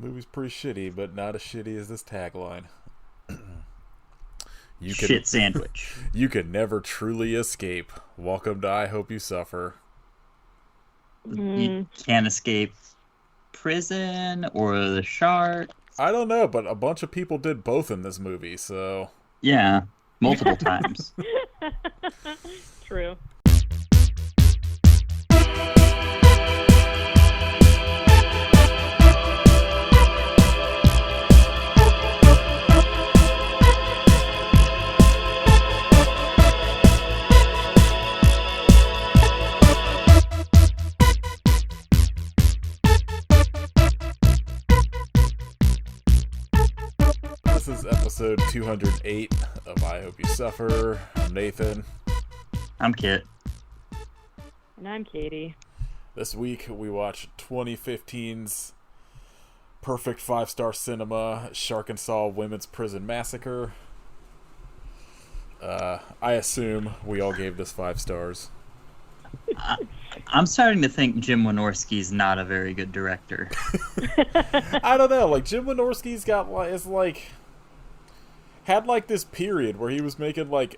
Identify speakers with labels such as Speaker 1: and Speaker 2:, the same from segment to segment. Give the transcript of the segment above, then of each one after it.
Speaker 1: Movie's pretty shitty, but not as shitty as this tagline. You can,
Speaker 2: Shit sandwich.
Speaker 1: you can never truly escape. Welcome to I Hope You Suffer.
Speaker 2: You can't escape prison or the shark.
Speaker 1: I don't know, but a bunch of people did both in this movie, so...
Speaker 2: Yeah, multiple times.
Speaker 3: True.
Speaker 1: This is episode 208 of I Hope You Suffer. I'm Nathan.
Speaker 2: I'm Kit.
Speaker 3: And I'm Katie.
Speaker 1: This week we watched 2015's perfect 5-star cinema, Sharkansas Women's Prison Massacre. I assume we all gave this 5 stars.
Speaker 2: I'm starting to think Jim Wynorski's not a very good director.
Speaker 1: I don't know, like Jim Wynorski's got had this period where he was making I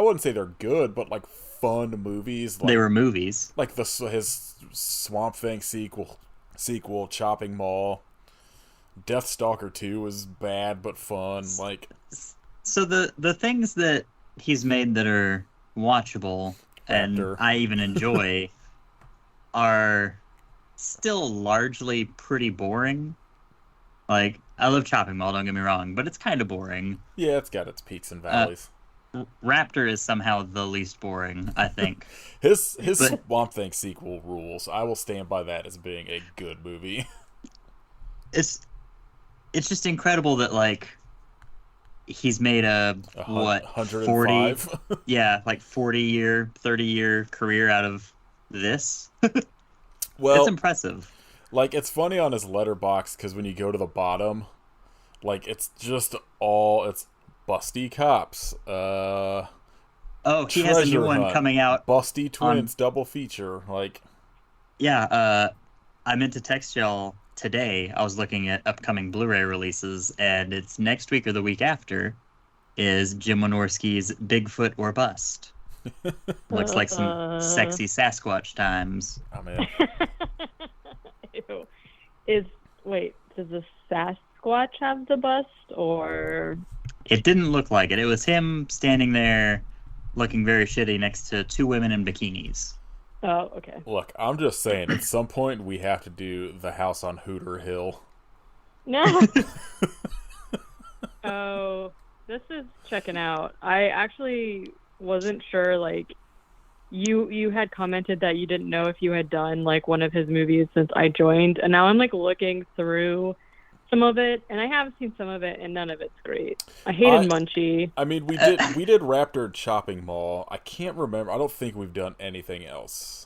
Speaker 1: wouldn't say they're good, but like fun movies.
Speaker 2: They were movies.
Speaker 1: Like his Swamp Thing sequel, Chopping Mall. Deathstalker 2 was bad but fun.
Speaker 2: So the things that he's made that are watchable and
Speaker 1: Raptor.
Speaker 2: I even enjoy are still largely pretty boring. Like, I love Chopping Mall, don't get me wrong, but it's kind of boring.
Speaker 1: Yeah, it's got its peaks and valleys.
Speaker 2: Raptor is somehow the least boring, I think.
Speaker 1: His Swamp Thing sequel rules. I will stand by that as being a good movie.
Speaker 2: It's just incredible that, like, he's made a
Speaker 1: 105?
Speaker 2: 40 yeah, like 40-year, 30-year career out of this.
Speaker 1: Well,
Speaker 2: it's impressive.
Speaker 1: Like, it's funny on his letterbox because when you go to the bottom, like, it's just it's busty cops.
Speaker 2: Oh, he has a new one coming out.
Speaker 1: Busty Twins double feature. Like,
Speaker 2: yeah, I meant to text y'all today. I was looking at upcoming Blu-ray releases, and it's next week or the week after is Jim Wynorski's Bigfoot or Bust. Looks like some sexy Sasquatch times.
Speaker 1: I mean,
Speaker 3: Ew. Does the Sasquatch have the bust, or?
Speaker 2: It didn't look like it. It was him standing there looking very shitty next to 2 women in bikinis.
Speaker 3: Oh, okay.
Speaker 1: look, I'm just saying, at some point we have to do the house on Hooter Hill.
Speaker 3: No. Oh, this is checking out. I actually wasn't sure, like, you had commented that you didn't know if you had done, like, one of his movies since I joined, and now I'm, like, looking through some of it, and I have seen some of it, and none of it's great. I hated Munchie.
Speaker 1: I mean, we did Raptor Chopping Mall. I can't remember. I don't think we've done anything else.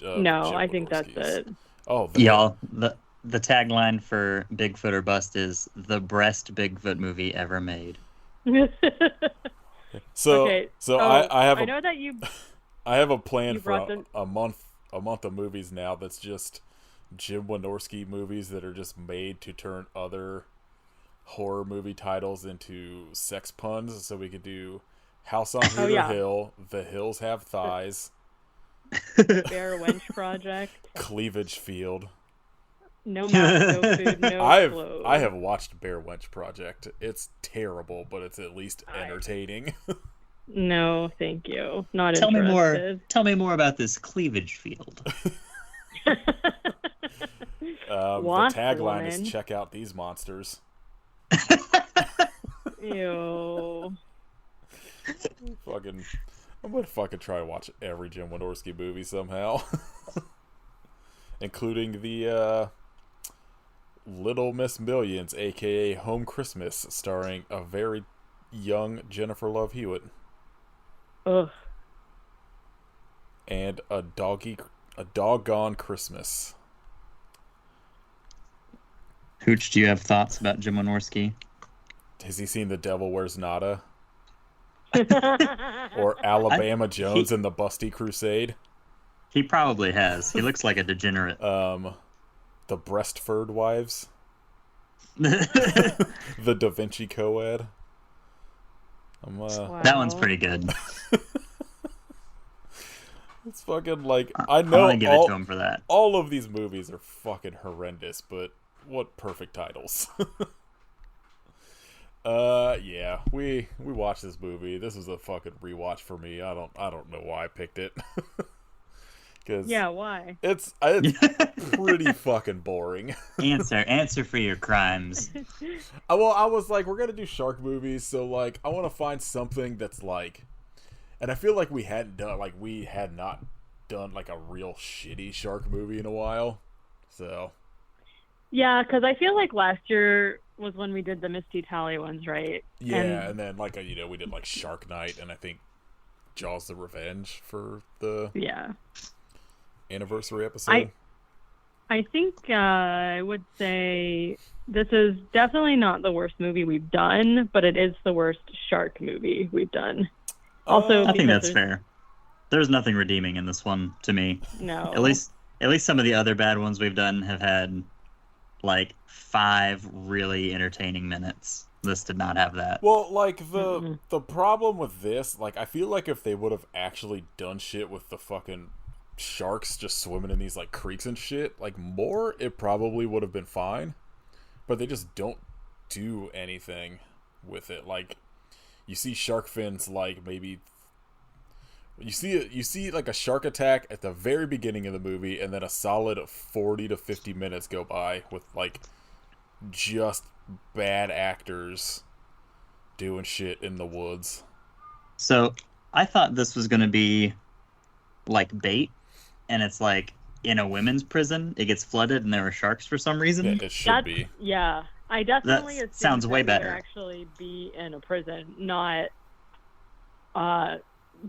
Speaker 3: No,
Speaker 1: Jim
Speaker 3: I think that's
Speaker 1: Wynorski's.
Speaker 3: it.
Speaker 1: Oh,
Speaker 2: Y'all, the tagline for Bigfoot or Bust is the breast Bigfoot movie ever made.
Speaker 1: So,
Speaker 3: Okay.
Speaker 1: I
Speaker 3: know that you
Speaker 1: have a plan
Speaker 3: You
Speaker 1: for
Speaker 3: brought them-
Speaker 1: a month of movies now that's just Jim Wynorski movies that are just made to turn other horror movie titles into sex puns. So we could do House on Hooter
Speaker 3: yeah.
Speaker 1: Hill, The Hills Have Thighs,
Speaker 3: Bear Wench Project.
Speaker 1: Cleavage Field.
Speaker 3: No mouth, no food, no clothes.
Speaker 1: I have watched Bear Wench Project. It's terrible, but it's at least entertaining.
Speaker 3: No, thank you. Not
Speaker 2: Tell
Speaker 3: interested.
Speaker 2: me more about this cleavage field.
Speaker 1: The tagline is
Speaker 3: woman.
Speaker 1: "Check out these monsters."
Speaker 3: Ew.
Speaker 1: I'm gonna fucking try to watch every Jim Wynorski movie somehow, including the Little Miss Millions, aka Home Christmas, starring a very young Jennifer Love Hewitt,
Speaker 3: Ugh.
Speaker 1: and a Doggone Christmas.
Speaker 2: Hooch, do you have thoughts about Jim Wynorski?
Speaker 1: Has he seen The Devil Wears Nada? Or Alabama Jones and the Busty Crusade?
Speaker 2: He probably has. He looks like a degenerate.
Speaker 1: The Breastford Wives.
Speaker 2: That
Speaker 1: The Da Vinci Co-ed.
Speaker 2: one's pretty good.
Speaker 1: It's fucking like
Speaker 2: I'm
Speaker 1: I know
Speaker 2: gonna give it to him for that.
Speaker 1: all of these movies are fucking horrendous, but what perfect titles. Yeah, we watched this movie. This was a fucking rewatch for me. I don't know why I picked it. Cause
Speaker 3: Yeah, why?
Speaker 1: it's pretty fucking boring.
Speaker 2: Answer for your crimes.
Speaker 1: Well, I was like, we're gonna do shark movies, so like, I want to find something that's like, and I feel like we had not done like a real shitty shark movie in a while, so.
Speaker 3: Yeah, because I feel like last year was when we did the Misty Tally ones, right?
Speaker 1: Yeah, and then like we did like Shark Night, and I think Jaws: The Revenge for the anniversary episode.
Speaker 3: I think I would say this is definitely not the worst movie we've done, but it is the worst shark movie we've done. Also,
Speaker 2: I think that's fair. There's nothing redeeming in this one to me.
Speaker 3: No.
Speaker 2: At least some of the other bad ones we've done have had like 5 really entertaining minutes. This did not have that.
Speaker 1: Well, like the problem with this, like I feel like if they would have actually done shit with the fucking sharks just swimming in these like creeks and shit, like more, it probably would have been fine. But they just don't do anything with it. Like you see shark fins, like maybe you see like a shark attack at the very beginning of the movie, and then a solid 40 to 50 minutes go by with like just bad actors doing shit in the woods.
Speaker 2: So I thought this was going to be like bait, and it's like in a women's prison, it gets flooded and there are sharks for some reason.
Speaker 1: Yeah, it should be.
Speaker 3: Yeah, I definitely
Speaker 2: That
Speaker 3: assumed
Speaker 2: sounds way
Speaker 3: that it would
Speaker 2: better.
Speaker 3: actually be in a prison, not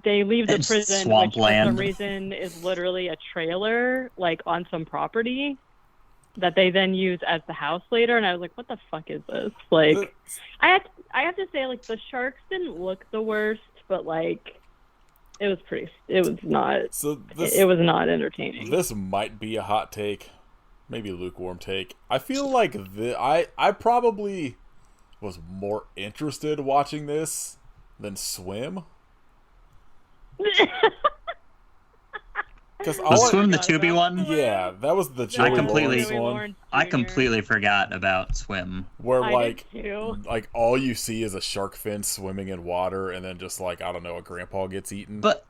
Speaker 3: they leave the
Speaker 2: It's
Speaker 3: prison, which for
Speaker 2: swampland.
Speaker 3: some reason is literally a trailer, like on some property that they then use as the house later. And I was like, what the fuck is this? Like, I have to say, like, the sharks didn't look the worst, but like, it was not entertaining.
Speaker 1: This might be a hot take, maybe a lukewarm take. I feel like I probably was more interested watching this than Swim.
Speaker 2: Was Swim the Tubi one?
Speaker 1: Yeah, that was the Joey Lawrence one.
Speaker 2: I completely forgot about Swim.
Speaker 1: Where
Speaker 3: I
Speaker 1: like
Speaker 3: did too.
Speaker 1: like all you see is a shark fin swimming in water, and then just like I don't know, a grandpa gets eaten.
Speaker 2: But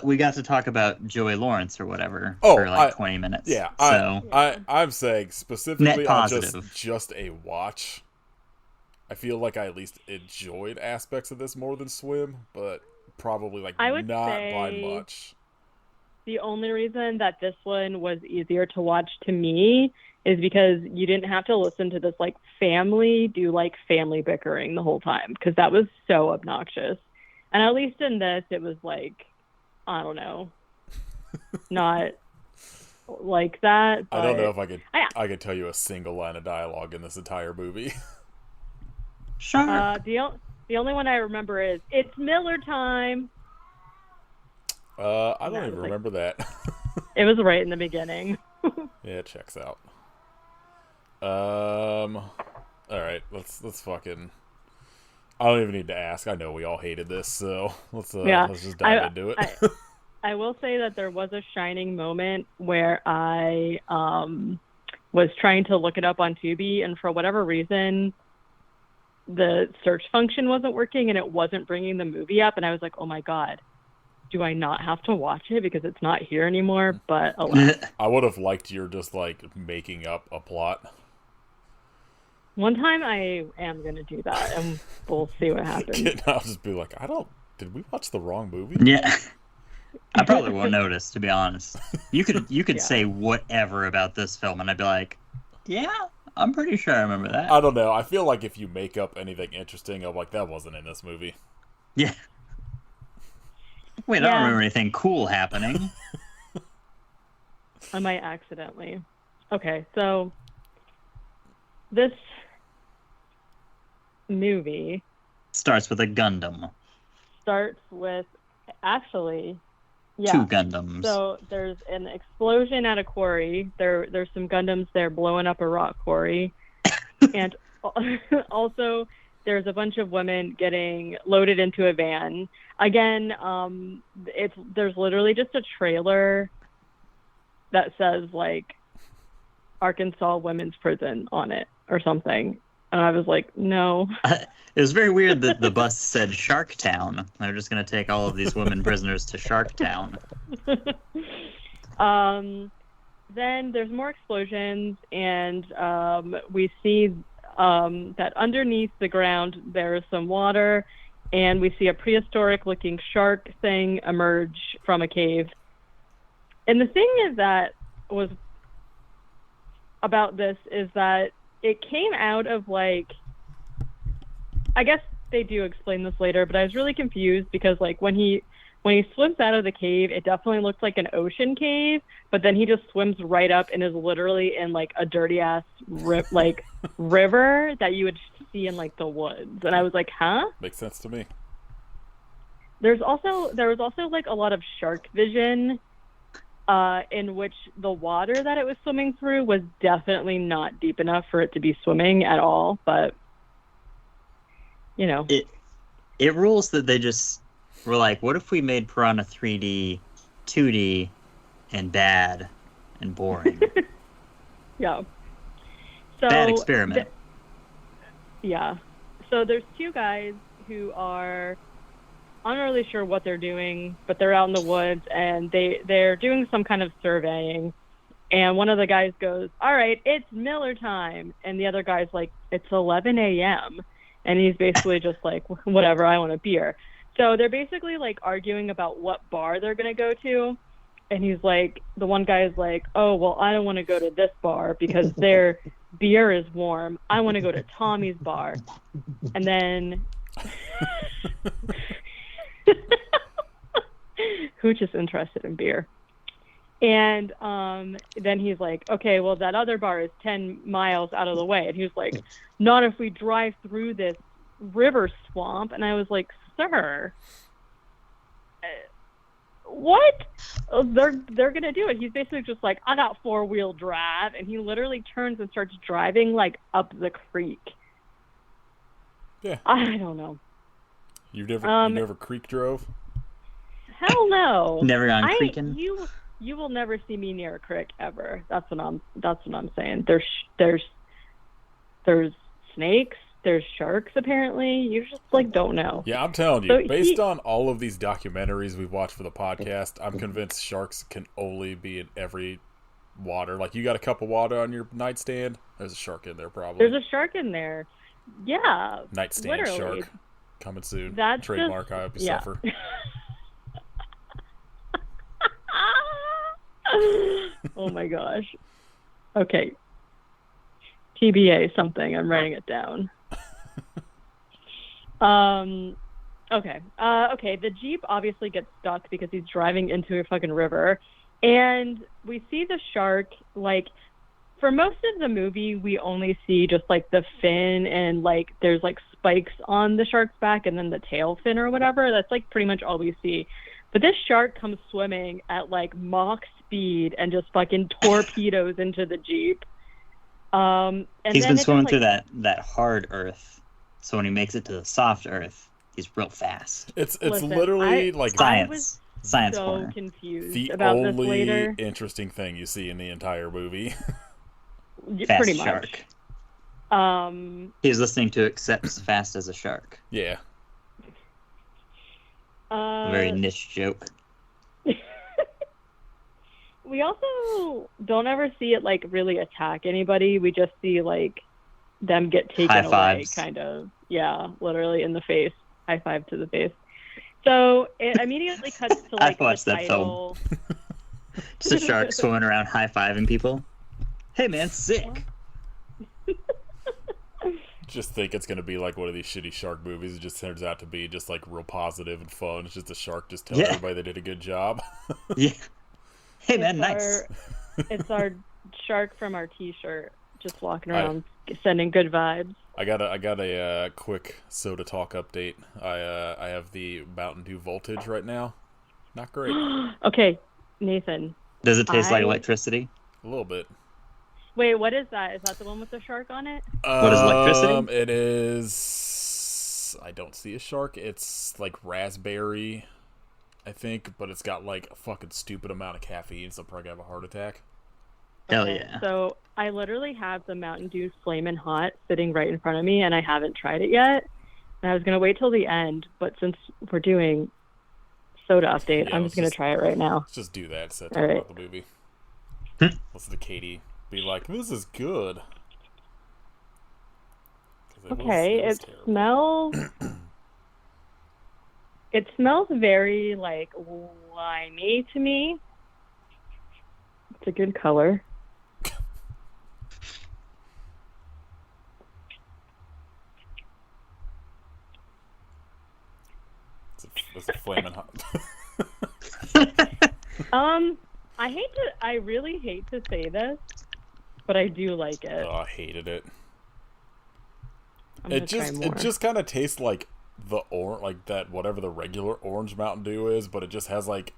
Speaker 2: we got to talk about Joey Lawrence or whatever
Speaker 1: Oh,
Speaker 2: for like 20 minutes.
Speaker 1: Yeah,
Speaker 2: so
Speaker 1: I'm saying specifically
Speaker 2: Net
Speaker 1: on
Speaker 2: positive.
Speaker 1: just a watch. I feel like I at least enjoyed aspects of this more than Swim, but probably like
Speaker 3: I would
Speaker 1: not
Speaker 3: say
Speaker 1: by much.
Speaker 3: The only reason that this one was easier to watch to me is because you didn't have to listen to this like family bickering the whole time, because that was so obnoxious. And at least in this, it was like, I don't know, not like that. But
Speaker 1: I don't know if I could tell you a single line of dialogue in this entire movie.
Speaker 2: sure.
Speaker 3: The only one I remember is, "It's Miller time."
Speaker 1: I don't even remember that.
Speaker 3: It was right in the beginning.
Speaker 1: Yeah, it checks out. All right, let's fucking. I don't even need to ask. I know we all hated this, so let's just dive into it.
Speaker 3: I will say that there was a shining moment where I was trying to look it up on Tubi, and for whatever reason, the search function wasn't working, and it wasn't bringing the movie up, and I was like, oh my god, do I not have to watch it because it's not here anymore? But alas.
Speaker 1: I would have liked your just like making up a plot.
Speaker 3: One time I am going to do that, and we'll see what happens.
Speaker 1: I'll just be like, did we watch the wrong movie?
Speaker 2: Yeah. I probably won't notice, to be honest. You could say whatever about this film, and I'd be like, yeah, I'm pretty sure I remember that.
Speaker 1: I don't know. I feel like if you make up anything interesting, I'm like, that wasn't in this movie.
Speaker 2: Yeah. Wait, I don't remember anything cool happening.
Speaker 3: I might accidentally. Okay, so this movie
Speaker 2: Starts with a Gundam.
Speaker 3: starts with, actually, Yeah.
Speaker 2: 2 Gundams.
Speaker 3: So there's an explosion at a quarry. There's some Gundams there blowing up a rock quarry, and also there's a bunch of women getting loaded into a van. Again, there's literally just a trailer that says like Arkansas Women's Prison on it or something, and I was like, no.
Speaker 2: It was very weird that the bus said Sharktown. They're just going to take all of these women prisoners to Sharktown.
Speaker 3: Then there's more explosions, and we see that underneath the ground there is some water, and we see a prehistoric-looking shark thing emerge from a cave. And the thing is that was about this is that it came out of like, I guess they do explain this later, but I was really confused because like when he swims out of the cave, it definitely looks like an ocean cave, but then he just swims right up and is literally in like a dirty ass river that you would see in like the woods. And I was like, huh?
Speaker 1: Makes sense to me.
Speaker 3: There was also like a lot of shark vision, in which the water that it was swimming through was definitely not deep enough for it to be swimming at all, but you know.
Speaker 2: It rules that they just were like, what if we made Piranha 3D, 2D, and bad and boring?
Speaker 3: Yeah. So
Speaker 2: bad experiment.
Speaker 3: Yeah. So there's 2 guys who are, I'm not really sure what they're doing, but they're out in the woods and they're doing some kind of surveying. And one of the guys goes, all right, it's Miller time. And the other guy's like, it's 11 a.m. And he's basically just like, whatever, I want a beer. So they're basically like arguing about what bar they're going to go to. And he's like, the one guy is like, oh, well, I don't want to go to this bar because their beer is warm. I want to go to Tommy's bar. And then Hooch is interested in beer. And then he's like, okay, well, that other bar is 10 miles out of the way. And he was like, not if we drive through this river swamp. And I was like, sir, what? They're going to do it. He's basically just like, I got 4-wheel drive. And he literally turns and starts driving like up the creek.
Speaker 1: Yeah.
Speaker 3: I don't know.
Speaker 1: You never creek drove?
Speaker 3: Hell no.
Speaker 2: Never gone creeking?
Speaker 3: You will never see me near a creek ever. That's what I'm saying. There's snakes. There's sharks. Apparently, you just like don't know.
Speaker 1: Yeah, I'm telling you. So based on all of these documentaries we've watched for the podcast, I'm convinced sharks can only be in every water. Like you got a cup of water on your nightstand. There's a shark in there probably.
Speaker 3: There's a shark in there. Yeah.
Speaker 1: Nightstand
Speaker 3: literally.
Speaker 1: Shark coming soon.
Speaker 3: That's
Speaker 1: trademark.
Speaker 3: Just,
Speaker 1: I hope you suffer.
Speaker 3: Oh my gosh. Okay. TBA something. I'm writing it down. Okay. Okay. The Jeep obviously gets stuck because he's driving into a fucking river. And we see the shark, like, for most of the movie, we only see just, like, the fin and, like, there's, like, spikes on the shark's back and then the tail fin or whatever. That's, like, pretty much all we see. But this shark comes swimming at, like, Mach speed and just fucking torpedoes into the Jeep. And
Speaker 2: he's been swimming through that hard earth. So when he makes it to the soft earth, he's real fast.
Speaker 1: It's literally like
Speaker 2: science. Science
Speaker 3: so
Speaker 2: corner.
Speaker 3: Confused
Speaker 1: the
Speaker 3: about
Speaker 1: only
Speaker 3: this later.
Speaker 1: Interesting thing you see in the entire movie.
Speaker 2: Fast
Speaker 3: Pretty
Speaker 2: shark.
Speaker 3: much.
Speaker 2: He's listening to Accepts Fast as a Shark.
Speaker 1: Yeah.
Speaker 2: A very niche joke.
Speaker 3: We also don't ever see it like really attack anybody. We just see like them get taken
Speaker 2: High
Speaker 3: away,
Speaker 2: fives.
Speaker 3: kind of. Yeah, literally in the face. High five to the face. So it immediately cuts to like
Speaker 2: I've watched
Speaker 3: the
Speaker 2: that
Speaker 3: title.
Speaker 2: film. Just a shark swimming around high-fiving people. Hey man, sick.
Speaker 1: Just think it's going to be like one of these shitty shark movies. It just turns out to be just like real positive and fun. It's just a shark just telling everybody they did a good job.
Speaker 2: Yeah. Hey man, nice.
Speaker 3: It's our shark from our T-shirt, just walking around sending good vibes.
Speaker 1: I got a quick soda talk update. I have the Mountain Dew Voltage right now. Not great.
Speaker 3: Okay, Nathan.
Speaker 2: Does it taste like
Speaker 3: I-
Speaker 2: electricity?
Speaker 1: A little bit.
Speaker 3: Wait, what is that? Is that the one with the shark on it?
Speaker 2: What is electricity?
Speaker 1: It is. I don't see a shark. It's like raspberry, I think, but it's got like a fucking stupid amount of caffeine, so I'm probably gonna have a heart attack.
Speaker 2: Hell
Speaker 3: Okay,
Speaker 2: yeah.
Speaker 3: So I literally have the Mountain Dew Flamin' Hot sitting right in front of me, and I haven't tried it yet. And I was gonna wait till the end, but since we're doing soda update,
Speaker 1: Yeah,
Speaker 3: I'm
Speaker 1: let's
Speaker 3: just gonna
Speaker 1: just-
Speaker 3: try it right now.
Speaker 1: Let's just do that instead of
Speaker 3: All
Speaker 1: talking
Speaker 3: right.
Speaker 1: about the movie.
Speaker 2: Hmm.
Speaker 1: Listen to Katie be like, "This is good." 'Cause
Speaker 3: Okay,
Speaker 1: was
Speaker 3: it
Speaker 1: terrible.
Speaker 3: smells. It smells very like limey to me. It's a good color.
Speaker 1: It's a flaming hot.
Speaker 3: I really hate to say this, but I do like it.
Speaker 1: Oh, I hated it.
Speaker 3: I'm gonna
Speaker 1: It
Speaker 3: try more.
Speaker 1: just kind of tastes like like that whatever the regular orange Mountain Dew is, but it just has like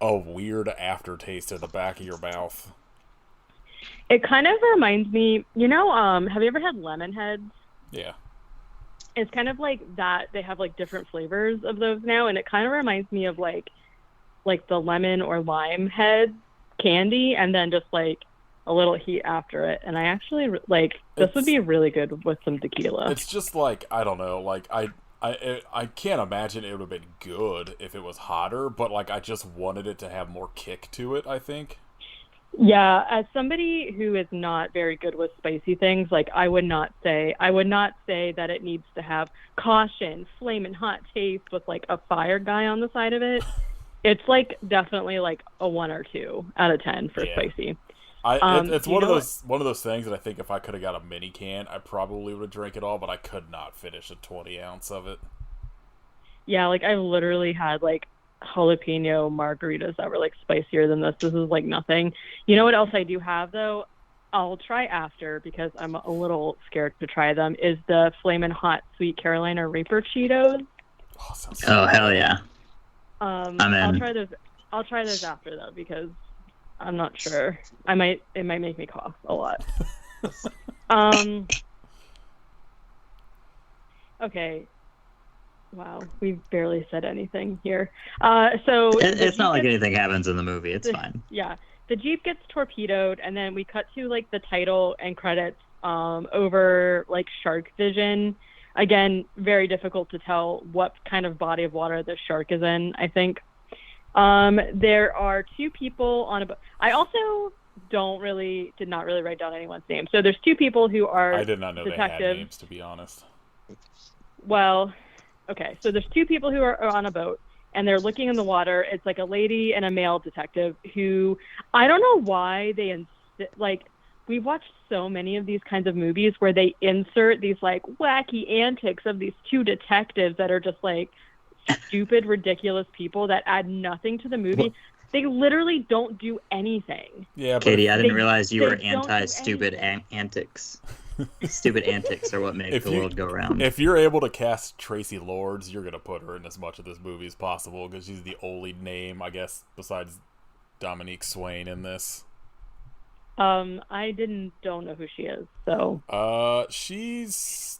Speaker 1: a weird aftertaste in the back of your mouth.
Speaker 3: It kind of reminds me, have you ever had lemon heads?
Speaker 1: Yeah.
Speaker 3: It's kind of like that. They have like different flavors of those now, and it kind of reminds me of like the lemon or lime head candy, and then just like a little heat after it. And I actually this would be really good with some tequila.
Speaker 1: It's just like, I don't know, like I can't imagine it would have been good if it was hotter, but like I just wanted it to have more kick to it, I think.
Speaker 3: Yeah, as somebody who is not very good with spicy things, like I would not say that it needs to have caution, flaming hot taste with like a fire guy on the side of it. It's like definitely like a 1 or 2 out of 10 for
Speaker 1: Yeah.
Speaker 3: spicy.
Speaker 1: It's
Speaker 3: you
Speaker 1: one of
Speaker 3: know
Speaker 1: those things that I think if I could have got a mini can, I probably would have drank it all, but I could not finish a 20 ounce of it.
Speaker 3: Yeah, like I've literally had like jalapeno margaritas that were like spicier than this. This is like nothing. You know what else I do have though? I'll try after because I'm a little scared to try them. Is the Flamin' Hot Sweet Carolina Reaper Cheetos?
Speaker 1: Oh, sounds
Speaker 2: Oh,
Speaker 1: so
Speaker 2: hell
Speaker 1: good.
Speaker 2: yeah.
Speaker 3: I'm
Speaker 2: in.
Speaker 3: I'll try those after though because I'm not sure. It might make me cough a lot. Okay. Wow, we've barely said anything here. So
Speaker 2: It's not like anything happens in the movie. It's fine.
Speaker 3: Yeah, the Jeep gets torpedoed, and then we cut to like the title and credits over like shark vision. Again, very difficult to tell what kind of body of water the shark is in, I think. There are 2 people on a boat. I also did not really write down anyone's name. So there's 2 people who are
Speaker 1: I did not know they had
Speaker 3: detectives.
Speaker 1: names, to be honest.
Speaker 3: Well, okay. So there's 2 people who are on a boat, and they're looking in the water. It's like a lady and a male detective who, I don't know why they we've watched so many of these kinds of movies where they insert these like wacky antics of these 2 detectives that are just like stupid, ridiculous people that add nothing to the movie. They literally don't do anything.
Speaker 1: Yeah, but
Speaker 2: Katie, I didn't
Speaker 3: They-
Speaker 2: realize you
Speaker 3: they
Speaker 2: were
Speaker 3: don't do
Speaker 2: anti-stupid antics. Stupid antics are what make
Speaker 1: If
Speaker 2: the
Speaker 1: you-
Speaker 2: world go round.
Speaker 1: if you're able to cast Tracy Lords, you're gonna put her in as much of this movie as possible because she's the only name, I guess, besides Dominique Swain in this.
Speaker 3: I don't know who she is, so
Speaker 1: She's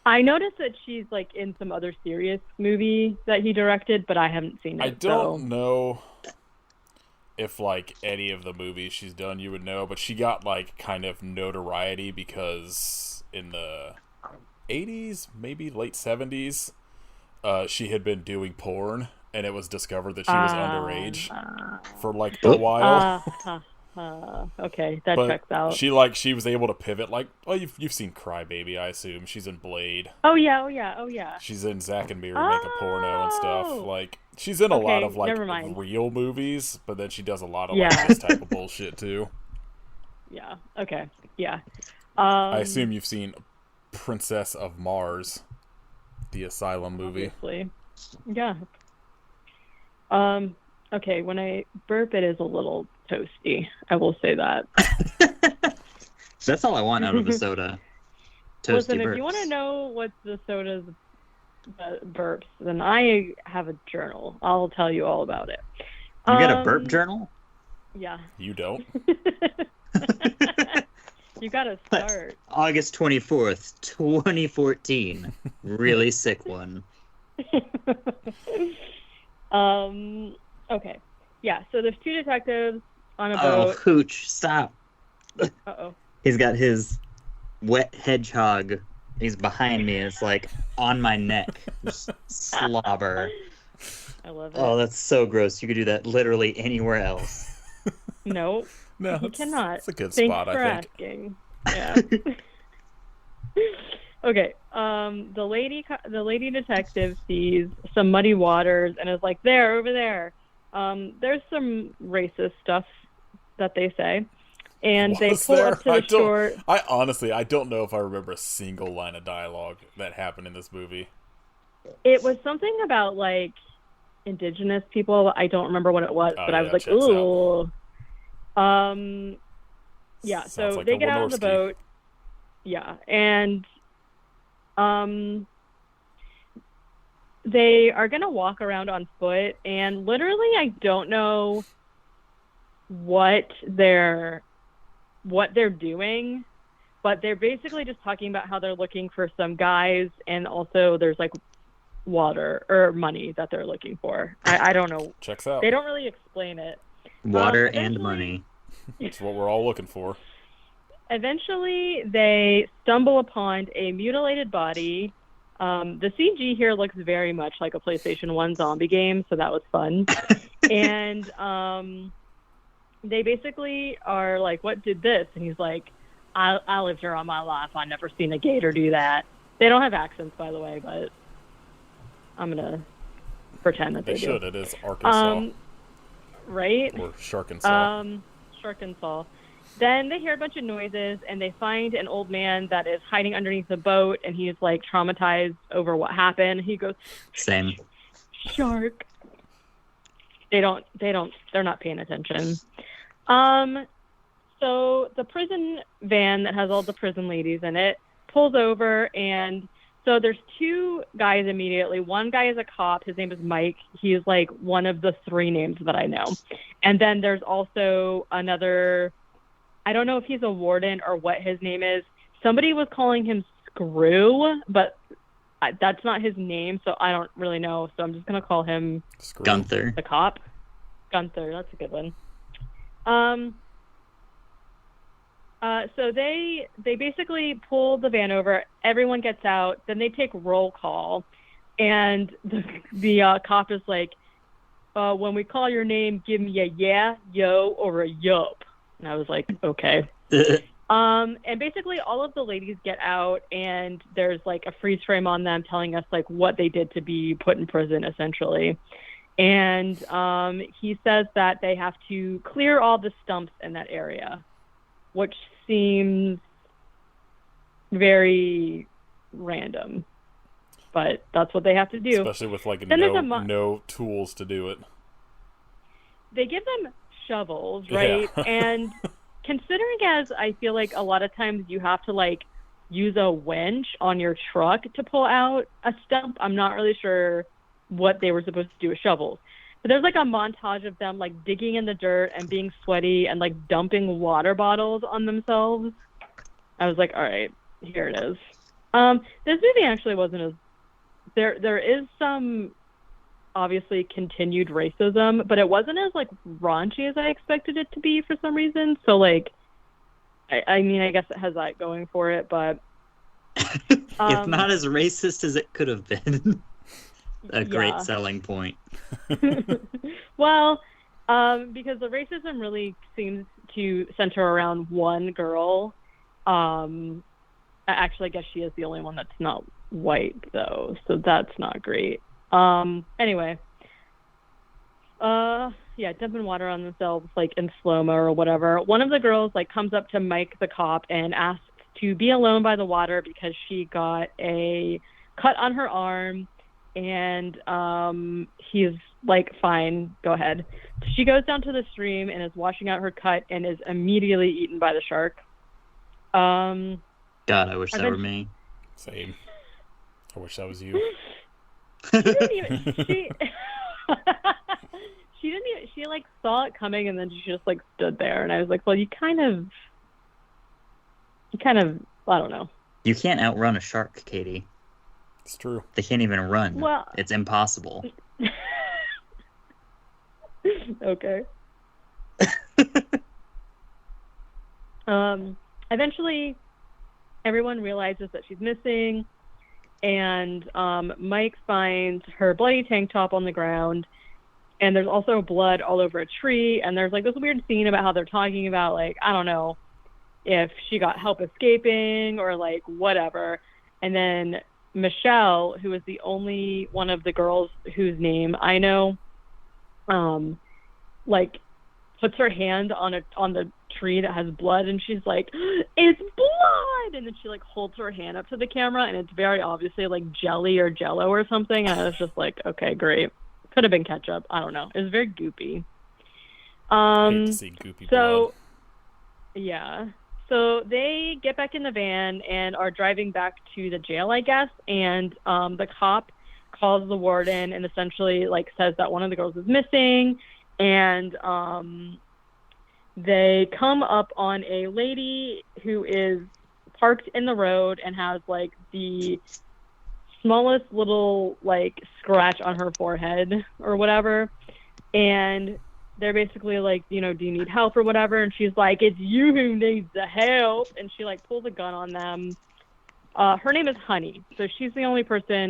Speaker 3: I noticed that she's like in some other serious movie that he directed, but I haven't seen it.
Speaker 1: I don't know if like any of the movies she's done you would know, but she got like kind of notoriety because in the 80s, maybe late 70s, she had been doing porn and it was discovered that she was underage for like a while.
Speaker 3: Okay, that
Speaker 1: But
Speaker 3: checks out.
Speaker 1: she was able to pivot. Like, well, you've seen Crybaby, I assume. She's in Blade.
Speaker 3: Oh yeah.
Speaker 1: She's in Zack and Miri Make a Porno and stuff.
Speaker 3: Oh!
Speaker 1: Like, she's in a lot
Speaker 3: Okay,
Speaker 1: of like
Speaker 3: never mind.
Speaker 1: real movies, but then she does a lot of
Speaker 3: Yeah.
Speaker 1: like this type of bullshit too.
Speaker 3: Yeah. Okay. Yeah.
Speaker 1: I assume you've seen Princess of Mars, the Asylum movie.
Speaker 3: Obviously. Yeah. Okay, when I burp, it is a little toasty. I will say that.
Speaker 2: That's all I want out of a soda. Toasty
Speaker 3: Listen,
Speaker 2: burps.
Speaker 3: if you want to know what the soda's burps, then I have a journal. I'll tell you all about it.
Speaker 2: You got a burp journal?
Speaker 3: Yeah.
Speaker 1: You don't?
Speaker 3: You gotta start.
Speaker 2: August 24th, 2014. Really sick one.
Speaker 3: Okay. Yeah, so there's two detectives on a
Speaker 2: Oh,
Speaker 3: boat.
Speaker 2: Hooch, stop.
Speaker 3: Uh-oh.
Speaker 2: He's got his wet hedgehog. He's behind me, and it's like on my neck. Just slobber.
Speaker 3: I love it.
Speaker 2: Oh, that's so gross. You could do that literally anywhere else.
Speaker 3: No,
Speaker 1: No,
Speaker 3: he cannot.
Speaker 1: It's a good
Speaker 3: Thanks
Speaker 1: spot,
Speaker 3: for
Speaker 1: I think.
Speaker 3: asking. Yeah. Okay. The lady detective sees some muddy waters and is like, there, over there. There's some racist stuff that they say, and they pull up to the shore.
Speaker 1: I honestly don't know if I remember a single line of dialogue that happened in this movie.
Speaker 3: It was something about like indigenous people. I don't remember what it was, but I was like,
Speaker 1: checks
Speaker 3: ooh. Yeah.
Speaker 1: Sounds
Speaker 3: So
Speaker 1: like
Speaker 3: they
Speaker 1: a
Speaker 3: get out of the
Speaker 1: Wynorski.
Speaker 3: boat. Yeah, and they are gonna walk around on foot, and literally, I don't know what they're doing, but they're basically just talking about how they're looking for some guys, and also there's like water or money that they're looking for. I don't know.
Speaker 1: Checks out.
Speaker 3: They don't really explain it.
Speaker 2: Water and money.
Speaker 1: That's what we're all looking for.
Speaker 3: Eventually, they stumble upon a mutilated body. The CG here looks very much like a PlayStation 1 zombie game, so that was fun. And they basically are like, what did this? And he's like, I lived here all my life. I never seen a gator do that. They don't have accents, by the way, but I'm going to pretend that they do.
Speaker 1: should. It is Arkansas.
Speaker 3: Right?
Speaker 1: Or Sharkansas.
Speaker 3: Sharkansas. Then they hear a bunch of noises, and they find an old man that is hiding underneath the boat, and he's like traumatized over what happened. He goes,
Speaker 2: Same.
Speaker 3: Shark. They're not paying attention. So the prison van that has all the prison ladies in it pulls over, and so there's two guys immediately. One guy is a cop. His name is Mike. He is like one of the three names that I know. And then there's also another, I don't know if he's a warden or what his name is. Somebody was calling him Screw, but that's not his name, so I don't really know. So I'm just going to call him
Speaker 2: Gunther.
Speaker 3: The cop. Gunther, that's a good one. So they basically pull the van over. Everyone gets out. Then they take roll call, and the cop is like, "When we call your name, give me a yeah, yo, or a yup." And I was like, "Okay." And basically, all of the ladies get out, and there's like a freeze frame on them telling us like what they did to be put in prison, essentially. And he says that they have to clear all the stumps in that area, which seems very random, but that's what they have to do.
Speaker 1: Especially with like
Speaker 3: Then
Speaker 1: no tools to do it.
Speaker 3: They give them shovels, right?
Speaker 1: Yeah.
Speaker 3: And considering as I feel like a lot of times you have to like use a winch on your truck to pull out a stump, I'm not really sure what they were supposed to do with shovels. But there's like a montage of them like digging in the dirt and being sweaty and like dumping water bottles on themselves. I was like, all right, here it is. This movie actually wasn't as there is some obviously continued racism, but it wasn't as like raunchy as I expected it to be for some reason. So like I mean I guess it has that going for it, but
Speaker 2: if not as racist as it could have been. A great selling point.
Speaker 3: Well, because the racism really seems to center around one girl. Actually, I guess she is the only one that's not white, though, so that's not great. Anyway. Yeah, dumping water on themselves, like, in slow-mo or whatever. One of the girls, like, comes up to Mike, the cop, and asks to be alone by the water because she got a cut on her arm. And he's like, fine, go ahead. She goes down to the stream and is washing out her cut and is immediately eaten by the shark.
Speaker 2: God, I wish that were me.
Speaker 1: Same. I wish that was you.
Speaker 3: She didn't even she she didn't even she like saw it coming and then she just like stood there and I was like, well, you kind of I don't know.
Speaker 2: You can't outrun a shark, Katie.
Speaker 1: It's true.
Speaker 2: They can't even run.
Speaker 3: Well,
Speaker 2: it's impossible.
Speaker 3: Okay. Eventually, everyone realizes that she's missing, and Mike finds her bloody tank top on the ground, and there's also blood all over a tree, and there's like this weird scene about how they're talking about, like, I don't know if she got help escaping or like whatever, and then Michelle, who is the only one of the girls whose name I know, like puts her hand on the tree that has blood and she's like, it's blood, and then she like holds her hand up to the camera and it's very obviously like jelly or jello or something, and I was just like, okay, great. Could have been ketchup. I don't know. It was very goopy.
Speaker 1: I hate to see goopy blood.
Speaker 3: Yeah. So they get back in the van and are driving back to the jail, I guess, and the cop calls the warden and essentially like says that one of the girls is missing, and they come up on a lady who is parked in the road and has like the smallest little like scratch on her forehead or whatever, and they're basically like, you know, do you need help or whatever? And she's like, it's you who needs the help. And she like pulls a gun on them. Her name is Honey. So she's the only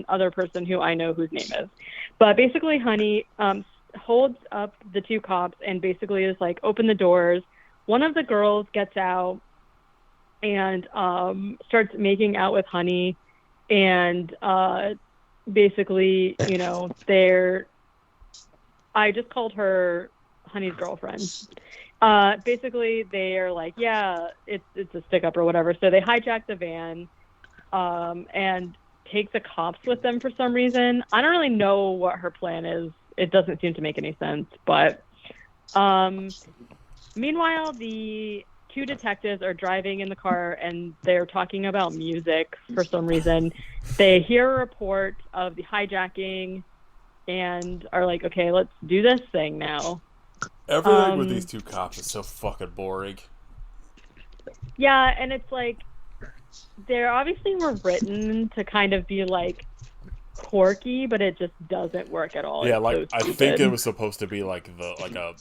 Speaker 3: other person who I know whose name is. But basically Honey holds up the two cops and basically is like, open the doors. One of the girls gets out and starts making out with Honey. And basically, you know, I just called her Honey's girlfriend. Basically, they are like, yeah, it's a stick up or whatever. So they hijack the van and take the cops with them for some reason. I don't really know what her plan is. It doesn't seem to make any sense. But meanwhile, the two detectives are driving in the car and they're talking about music for some reason. They hear a report of the hijacking and are like, okay, let's do this thing now.
Speaker 1: Everything with these two cops is so fucking boring.
Speaker 3: Yeah, and it's like, they obviously were written to kind of be like quirky, but it just doesn't work at all.
Speaker 1: Yeah,
Speaker 3: it's
Speaker 1: like
Speaker 3: so
Speaker 1: I think it was supposed to be like the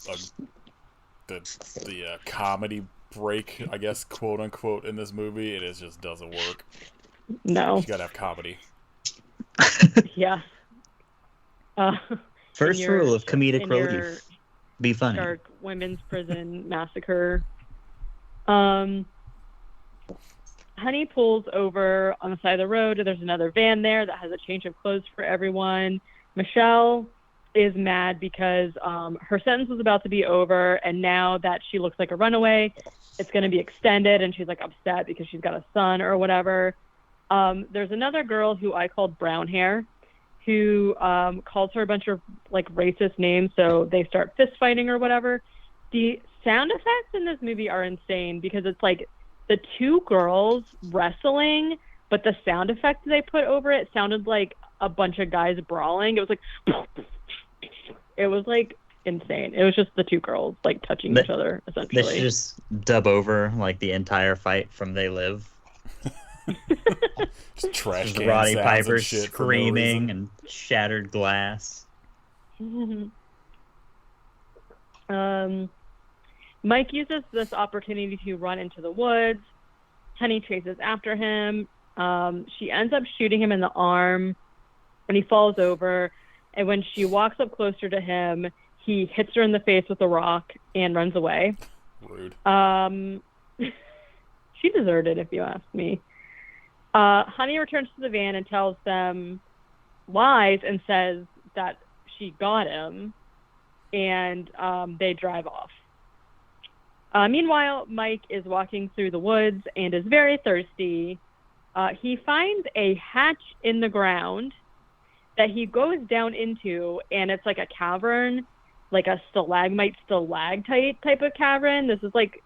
Speaker 1: comedy break, I guess, quote unquote, in this movie, and it just doesn't work.
Speaker 3: No,
Speaker 1: you gotta have comedy.
Speaker 3: Yeah.
Speaker 2: First rule of comedic relief: be funny.
Speaker 3: Dark women's prison massacre. Honey pulls over on the side of the road. There's another van there that has a change of clothes for everyone. Michelle is mad because her sentence was about to be over, and now that she looks like a runaway, it's going to be extended, and she's like upset because she's got a son or whatever. There's another girl who I called Brown Hair, who calls her a bunch of like racist names, so they start fist fighting or whatever. The sound effects in this movie are insane because it's like the two girls wrestling, but the sound effects they put over it sounded like a bunch of guys brawling. It was like insane. It was just the two girls like touching each other essentially.
Speaker 2: They should just dub over like the entire fight from They Live.
Speaker 1: Just trash
Speaker 2: just
Speaker 1: can
Speaker 2: Roddy
Speaker 1: sounds
Speaker 2: Piper
Speaker 1: and shit
Speaker 2: screaming
Speaker 1: no
Speaker 2: and shattered glass.
Speaker 3: Mike uses this opportunity to run into the woods. Honey chases after him. She ends up shooting him in the arm, and he falls over. And when she walks up closer to him, he hits her in the face with a rock and runs away.
Speaker 1: Rude.
Speaker 3: She deserved it, if you ask me. Honey returns to the van and tells them lies and says that she got him, and they drive off. Meanwhile, Mike is walking through the woods and is very thirsty. He finds a hatch in the ground that he goes down into, and it's like a cavern, like a stalagmite type of cavern. This is like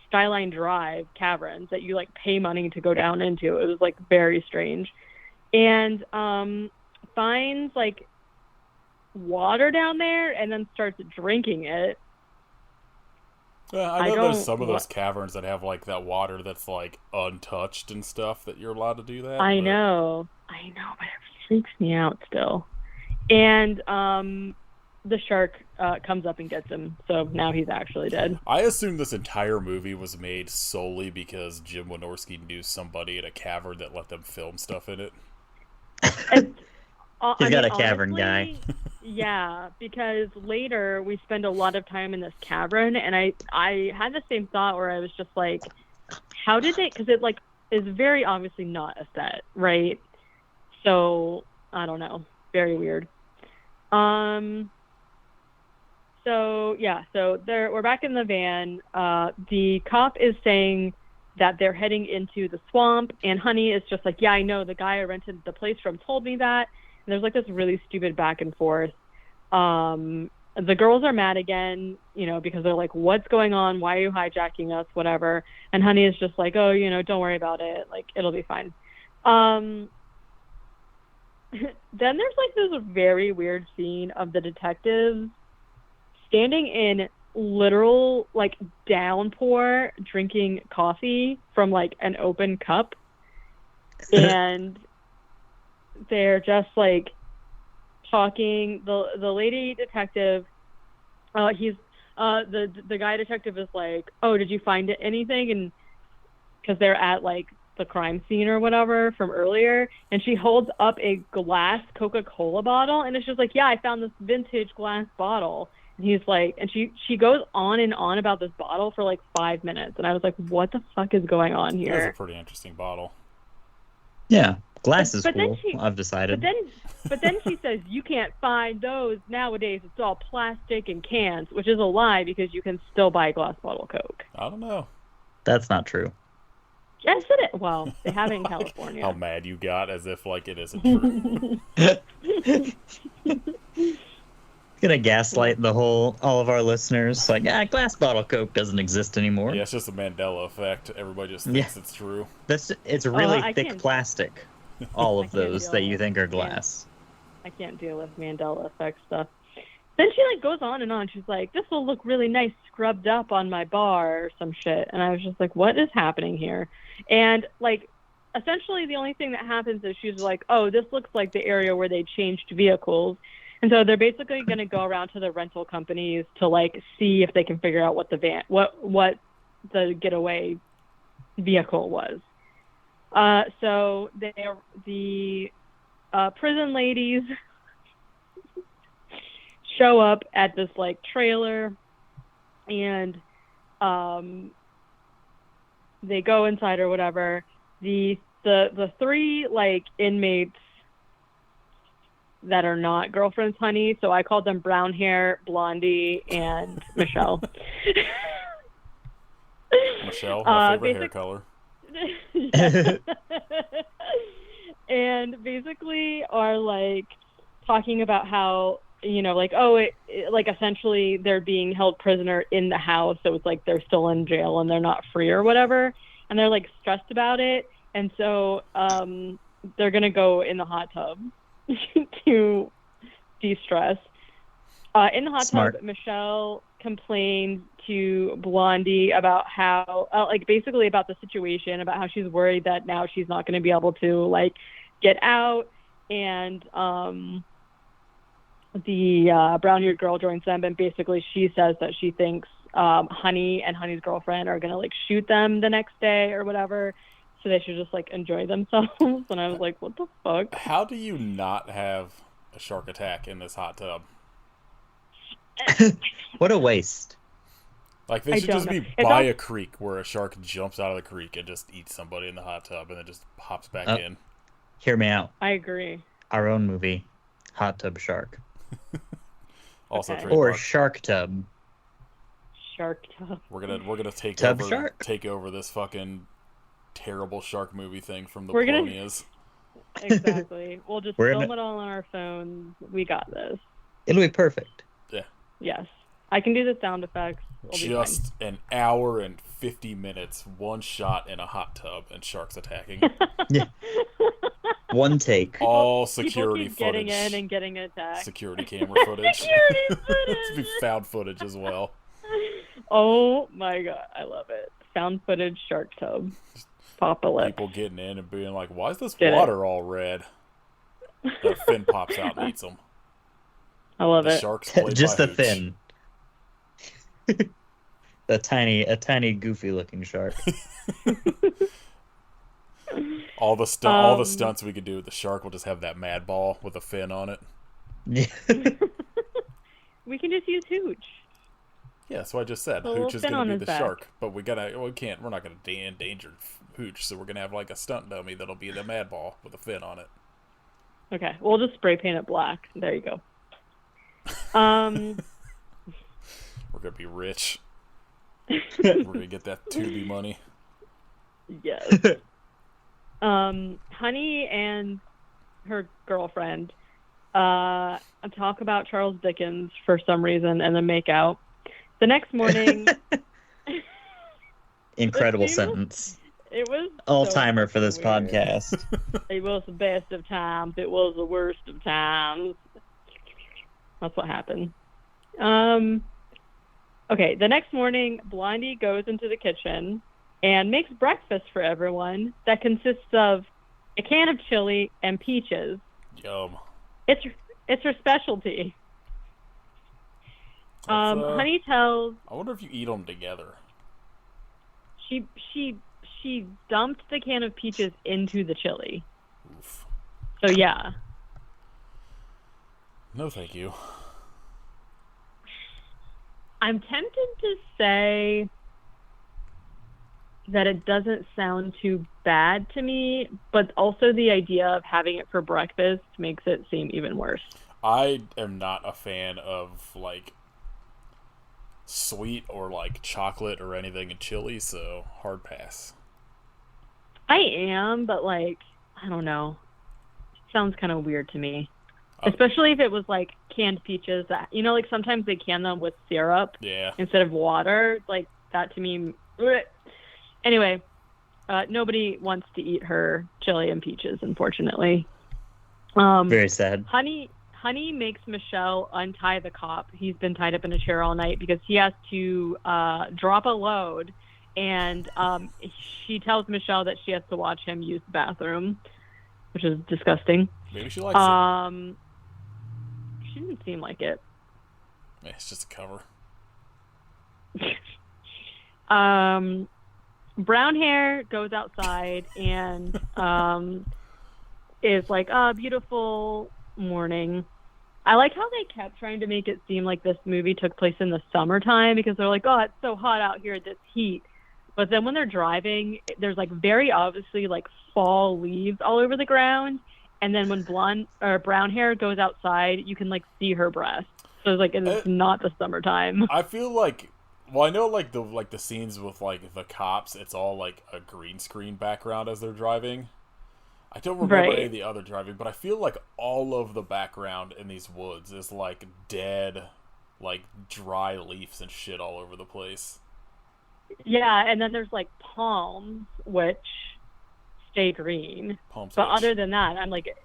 Speaker 3: Skyline Drive caverns that you like pay money to go down into. It was like very strange. And finds like water down there and then starts drinking it.
Speaker 1: I know there's some of those caverns that have like that water that's like untouched and stuff that you're allowed to do that.
Speaker 3: I know, but it freaks me out still. And the shark comes up and gets him, so now he's actually dead.
Speaker 1: I assume this entire movie was made solely because Jim Wynorski knew somebody in a cavern that let them film stuff in it.
Speaker 2: He's got a cavern guy.
Speaker 3: Yeah, because later we spend a lot of time in this cavern, and I had the same thought where I was just like, how did they? Because it like is very obviously not a set, right? So I don't know, very weird. So we're back in the van. The cop is saying that they're heading into the swamp, and Honey is just like, yeah, I know, the guy I rented the place from told me that. And there's like this really stupid back and forth. The girls are mad again, because they're like, what's going on? Why are you hijacking us? Whatever. And Honey is just like, oh, don't worry about it. Like, it'll be fine. Then there's like this very weird scene of the detectives standing in literal like downpour drinking coffee from like an open cup, and they're just like talking. The lady detective, he's the guy detective is like, oh, did you find anything? And because they're at like the crime scene or whatever from earlier, and she holds up a glass Coca-Cola bottle, and it's just like, yeah, I found this vintage glass bottle. And he's like, and she goes on and on about this bottle for like 5 minutes, and I was like, what the fuck is going on here?
Speaker 1: That's a pretty interesting bottle.
Speaker 2: Yeah, glass is cool. I've decided.
Speaker 3: But then she says, you can't find those nowadays. It's all plastic and cans, which is a lie because you can still buy a glass bottle Coke.
Speaker 1: I don't know.
Speaker 2: That's not true.
Speaker 3: Yes, it is. Well, they have it in California.
Speaker 1: How mad you got, as if like it isn't true.
Speaker 2: Gonna gaslight all of our listeners. Like, glass bottle Coke doesn't exist anymore.
Speaker 1: Yeah, it's just a Mandela effect. Everybody just thinks it's true.
Speaker 2: It's really thick plastic. All of those that you think are glass.
Speaker 3: I can't deal with Mandela effect stuff. Then she like goes on and on. She's like, this will look really nice scrubbed up on my bar or some shit. And I was just like, what is happening here? And like, essentially the only thing that happens is she's like, oh, this looks like the area where they changed vehicles. And so they're basically going to go around to the rental companies to like see if they can figure out what what the getaway vehicle was. So the prison ladies show up at this like trailer, and they go inside or whatever. The three like inmates that are not girlfriends, Honey. So I called them Brown Hair, Blondie, and Michelle.
Speaker 1: Michelle, my favorite hair color.
Speaker 3: And basically are like talking about how, like, oh, like essentially they're being held prisoner in the house. So it's like they're still in jail and they're not free or whatever. And they're like stressed about it. And so they're going to go in the hot tub to de-stress. In the hot tub, Michelle complains to Blondie about how, like, basically about the situation, about how she's worried that now she's not going to be able to, like, get out. And the brown-haired girl joins them, and basically she says that she thinks Honey and Honey's girlfriend are going to, like, shoot them the next day or whatever. So they should just, like, enjoy themselves. And I was like, what the fuck?
Speaker 1: How do you not have a shark attack in this hot tub?
Speaker 2: What a waste.
Speaker 1: Like, they should just be by a creek where a shark jumps out of the creek and just eats somebody in the hot tub and then just hops back in.
Speaker 2: Hear me out.
Speaker 3: I agree.
Speaker 2: Our own movie, Hot Tub Shark.
Speaker 1: Also
Speaker 3: okay.
Speaker 2: Or Shark Tub.
Speaker 3: Shark Tub.
Speaker 1: We're gonna take over this fucking terrible shark movie thing from the Polonias.
Speaker 3: Exactly. We'll just film it all on our phones. We got this.
Speaker 2: It'll be perfect.
Speaker 1: Yeah.
Speaker 3: Yes. I can do the sound effects.
Speaker 1: Just an hour and 50 minutes, one shot in a hot tub, and sharks attacking.
Speaker 2: Yeah. One take.
Speaker 1: All
Speaker 3: People
Speaker 1: security
Speaker 3: keep getting
Speaker 1: footage.
Speaker 3: in and getting attacked.
Speaker 1: Security camera footage.
Speaker 3: Security
Speaker 1: It's be
Speaker 3: footage.
Speaker 1: found footage as well.
Speaker 3: Oh my god, I love it. Found footage shark tub. Apocalypse.
Speaker 1: People getting in and being like, "Why is this
Speaker 3: Did it.
Speaker 1: water all red?" The fin pops out and eats them.
Speaker 3: I love
Speaker 1: The
Speaker 3: it.
Speaker 1: shark's played
Speaker 2: Just
Speaker 1: by
Speaker 2: the
Speaker 1: Hooch.
Speaker 2: fin. A tiny, goofy looking shark.
Speaker 1: All the stunts we could do with the shark will just have that mad ball with a fin on it.
Speaker 2: Yeah.
Speaker 3: We can just use Hooch.
Speaker 1: Yeah, that's what I just said.
Speaker 3: A little
Speaker 1: Hooch is
Speaker 3: fin
Speaker 1: going
Speaker 3: on
Speaker 1: to be
Speaker 3: his
Speaker 1: the
Speaker 3: back.
Speaker 1: shark, but we're not going to endanger Hooch, so we're going to have like a stunt dummy that'll be the mad ball with a fin on it.
Speaker 3: Okay, we'll just spray paint it black. There you go. Um,
Speaker 1: We're going to be rich. We're going to get that Tubi money.
Speaker 3: yes. Honey and her girlfriend talk about Charles Dickens for some reason and then make out. The next morning...
Speaker 2: Incredible sentence.
Speaker 3: It was
Speaker 2: All-timer
Speaker 3: so
Speaker 2: for this
Speaker 3: weird.
Speaker 2: podcast.
Speaker 3: It was the best of times. It was the worst of times. That's what happened. Okay, the next morning, Blondie goes into the kitchen and makes breakfast for everyone that consists of a can of chili and peaches.
Speaker 1: Yum.
Speaker 3: It's her specialty. Honey tells
Speaker 1: I wonder if you eat them together.
Speaker 3: she dumped the can of peaches into the chili.
Speaker 1: Oof.
Speaker 3: So yeah.
Speaker 1: No, thank you.
Speaker 3: I'm tempted to say that it doesn't sound too bad to me, but also the idea of having it for breakfast makes it seem even worse.
Speaker 1: I am not a fan of like sweet or like chocolate or anything in chili, so hard pass.
Speaker 3: I am, but like, I don't know. It sounds kind of weird to me. Especially if it was like canned peaches that, you know, like sometimes they can them with syrup instead of water. Like that to me. Bleh. Anyway, nobody wants to eat her chili and peaches, unfortunately.
Speaker 2: Very sad.
Speaker 3: Honey makes Michelle untie the cop. He's been tied up in a chair all night because he has to drop a load. And she tells Michelle that she has to watch him use the bathroom, which is disgusting.
Speaker 1: Maybe she likes it.
Speaker 3: She didn't seem like it.
Speaker 1: Yeah, it's just a cover.
Speaker 3: Brown hair goes outside and is like, beautiful morning. I like how they kept trying to make it seem like this movie took place in the summertime because they're like, oh, it's so hot out here, this heat. But then when they're driving, there's like very obviously like fall leaves all over the ground. And then when brown hair goes outside, you can like see her breast. So it's like it's not the summertime.
Speaker 1: I feel like, well, I know like the scenes with like the cops, it's all like a green screen background as they're driving. I don't remember any of the other driving, but I feel like all of the background in these woods is like dead, like dry leaves and shit all over the place.
Speaker 3: Yeah, and then there's like palms, which stay green.
Speaker 1: Palms
Speaker 3: but
Speaker 1: which.
Speaker 3: Other than that, I'm like,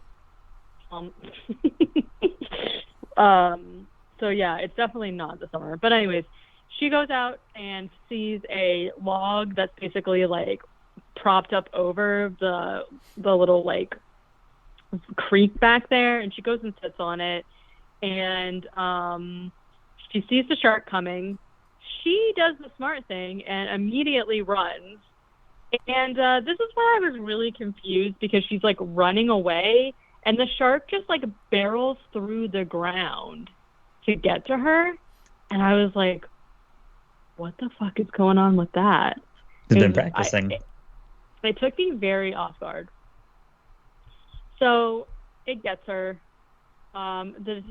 Speaker 3: so yeah, it's definitely not the summer. But anyways, she goes out and sees a log that's basically like propped up over the little like creek back there, and she goes and sits on it, and she sees the shark coming. She does the smart thing and immediately runs. And this is where I was really confused because she's like running away and the shark just like barrels through the ground to get to her. And I was like, what the fuck is going on with that?
Speaker 2: She's been practicing.
Speaker 3: It took me very off guard. So it gets her. The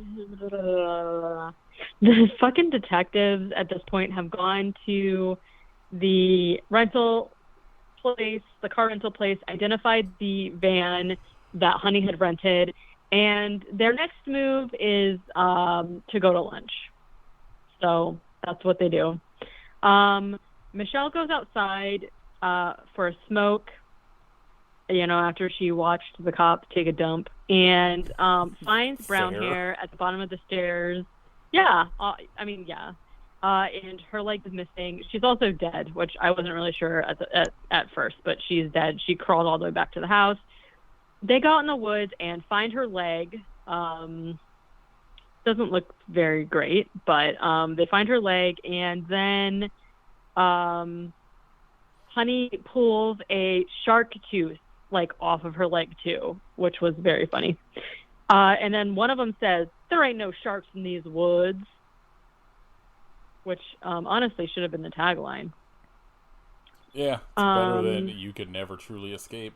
Speaker 3: fucking detectives at this point have gone to the rental place, the car rental place, identified the van that Honey had rented, and their next move is to go to lunch. So that's what they do. Michelle goes outside for a smoke, after she watched the cop take a dump, and finds brown
Speaker 1: Fair.
Speaker 3: hair at the bottom of the stairs. Yeah, yeah. And her leg is missing. She's also dead, which I wasn't really sure at first, but she's dead. She crawled all the way back to the house. They go out in the woods and find her leg. Doesn't look very great, but they find her leg, and then Honey pulls a shark tooth off of her leg too, which was very funny. And then one of them says, "There ain't no sharks in these woods," which honestly should have been the tagline.
Speaker 1: Yeah, it's better than "You could never truly escape."